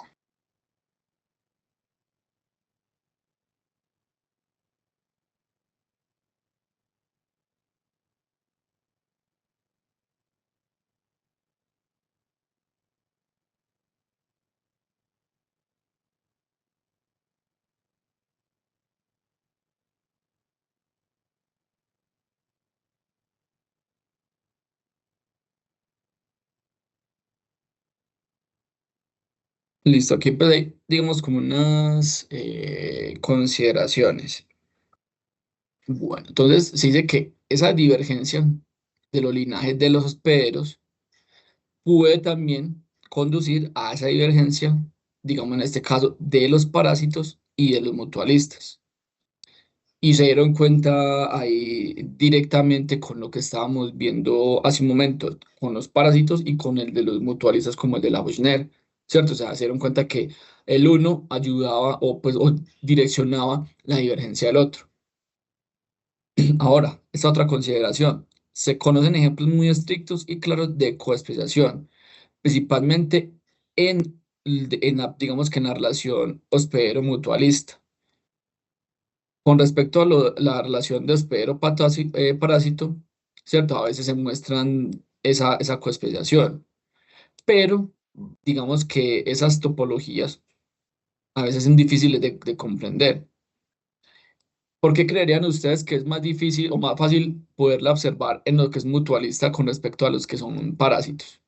Listo, aquí pues hay, digamos, como unas consideraciones. Bueno, entonces se dice que esa divergencia de los linajes de los hospederos puede también conducir a esa divergencia, digamos en este caso, de los parásitos y de los mutualistas. Y se dieron cuenta ahí directamente con lo que estábamos viendo hace un momento, con los parásitos y con el de los mutualistas como el de la Buchner, ¿cierto? O sea, se dieron cuenta que el uno ayudaba o, pues, o direccionaba la divergencia del otro. Ahora, esta otra consideración. Se conocen ejemplos muy estrictos y claros de coespeciación, principalmente digamos que en la relación hospedero-mutualista. Con respecto a la relación de hospedero-parásito, ¿cierto? A veces se muestran esa coespeciación, pero digamos que esas topologías a veces son difíciles de comprender. ¿Por qué creerían ustedes que es más difícil o más fácil poderla observar en lo que es mutualista con respecto a los que son parásitos?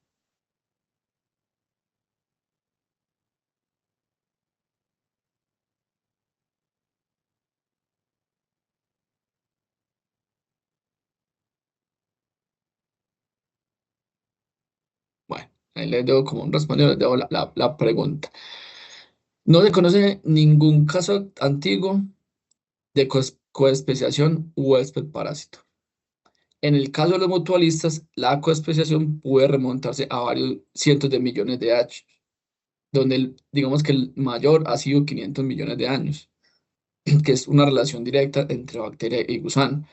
Bueno, ahí les dejo como un respondido, les dejo la pregunta. No se conoce ningún caso antiguo de coespeciación u huésped parásito. En el caso de los mutualistas, la coespeciación puede remontarse a varios cientos de millones de años, donde digamos que el mayor ha sido 500 millones de años, que es una relación directa entre bacteria y gusano.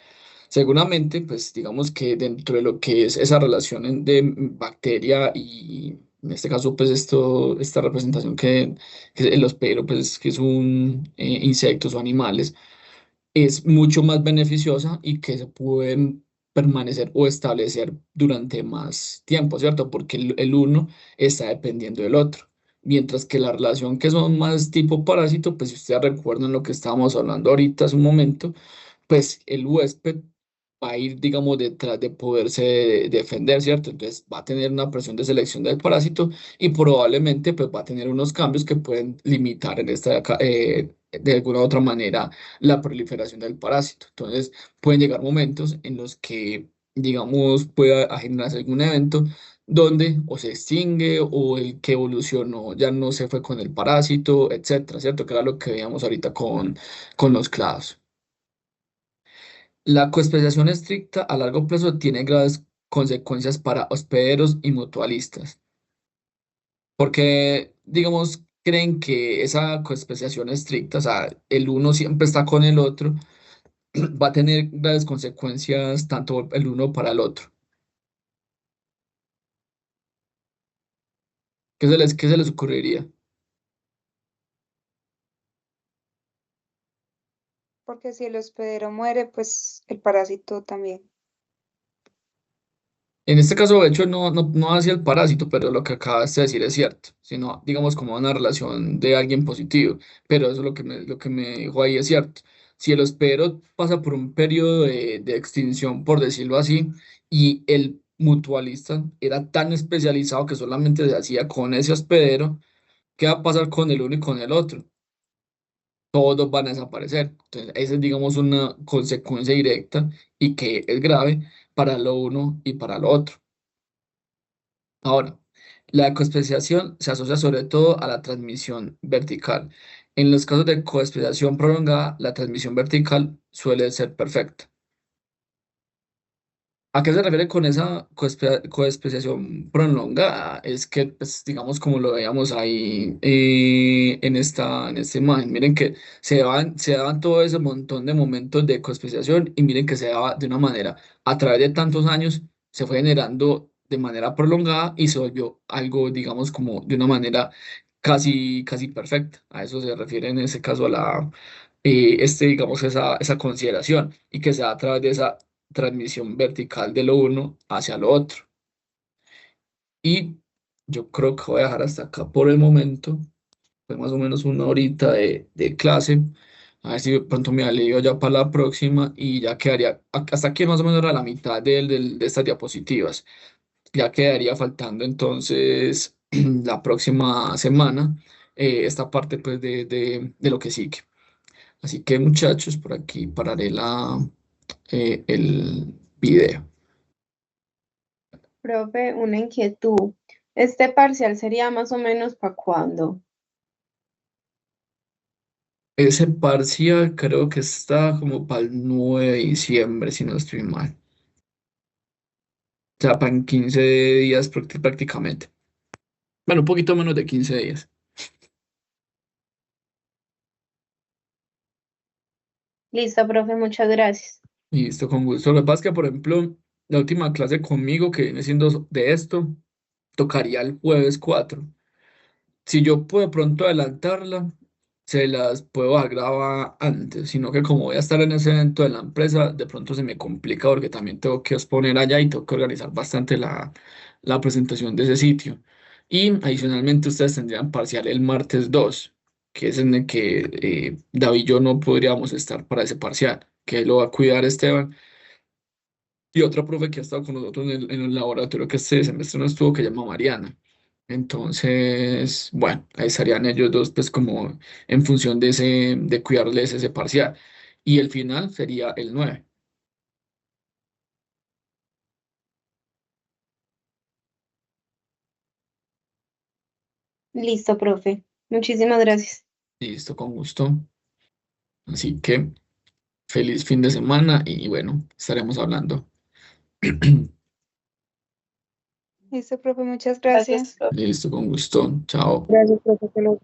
Seguramente, pues digamos que dentro de lo que es esa relación de bacteria y en este caso, pues esta representación que el hospedero, pues que es un insectos o animales, es mucho más beneficiosa y que se pueden permanecer o establecer durante más tiempo, ¿cierto? Porque el uno está dependiendo del otro. Mientras que la relación que son más tipo parásito, pues si ustedes recuerdan lo que estábamos hablando ahorita hace un momento, pues el huésped va a ir, digamos, detrás de poderse defender, ¿cierto? Entonces va a tener una presión de selección del parásito y probablemente pues va a tener unos cambios que pueden limitar en de alguna u otra manera la proliferación del parásito. Entonces pueden llegar momentos en los que, digamos, pueda generarse algún evento donde o se extingue o el que evolucionó ya no se fue con el parásito, etcétera, ¿cierto? Que era lo que veíamos ahorita con los clavos. La coespeciación estricta a largo plazo tiene graves consecuencias para hospederos y mutualistas, porque, digamos, creen que esa coespeciación estricta, o sea, el uno siempre está con el otro, va a tener graves consecuencias tanto el uno para el otro. Qué se les ocurriría? Porque si el hospedero muere, pues el parásito también. En este caso, de hecho, no hacia el parásito, pero lo que acabas de decir es cierto, sino, digamos, como una relación de alguien positivo, pero eso es lo que me dijo ahí es cierto. Si el hospedero pasa por un periodo de extinción, por decirlo así, y el mutualista era tan especializado que solamente se hacía con ese hospedero, ¿qué va a pasar con el uno y con el otro? Todos van a desaparecer. Entonces, esa es, digamos, una consecuencia directa y que es grave para lo uno y para lo otro. Ahora, la coespeciación se asocia sobre todo a la transmisión vertical. En los casos de coespeciación prolongada, la transmisión vertical suele ser perfecta. ¿A qué se refiere con esa coespeciación prolongada? Es que, pues, digamos, como lo veíamos ahí en esta imagen, miren que se daban todo ese montón de momentos de coespeciación y miren que se daba de una manera, a través de tantos años, se fue generando de manera prolongada y se volvió algo, digamos, como de una manera casi perfecta. A eso se refiere en ese caso a digamos, esa consideración y que se da a través de esa transmisión vertical de lo uno hacia lo otro. Y yo creo que voy a dejar hasta acá por el momento. Fue más o menos una horita de clase. A ver si de pronto me alivio ya para la próxima y ya quedaría, hasta aquí más o menos era la mitad de estas diapositivas. Ya quedaría faltando entonces la próxima semana esta parte pues de lo que sigue. Así que muchachos, por aquí pararé el video. Profe, una inquietud. ¿Este parcial sería más o menos para cuándo? Ese parcial creo que está como para el 9 de diciembre, si no estoy mal. O sea, para en 15 días prácticamente. Bueno, un poquito menos de 15 días. Listo, profe, muchas gracias. Y esto con gusto. Lo que pasa es que, por ejemplo, la última clase conmigo, que viene siendo de esto, tocaría el jueves 4. Si yo puedo pronto adelantarla, se las puedo grabar antes, sino que como voy a estar en ese evento de la empresa, de pronto se me complica porque también tengo que exponer allá y tengo que organizar bastante la presentación de ese sitio. Y adicionalmente ustedes tendrían parcial el martes 2, que es en el que David y yo no podríamos estar para ese parcial, que lo va a cuidar Esteban. Y otra profe que ha estado con nosotros en el laboratorio que este semestre no estuvo, que se llama Mariana. Entonces, bueno, ahí estarían ellos dos, pues como en función de cuidarles ese parcial. Y el final sería el 9. Listo, profe. Muchísimas gracias. Listo, con gusto. Así que feliz fin de semana y bueno, estaremos hablando. Listo, profe, muchas Gracias, gracias. profe. Listo, con gusto. Chao. Gracias, profe.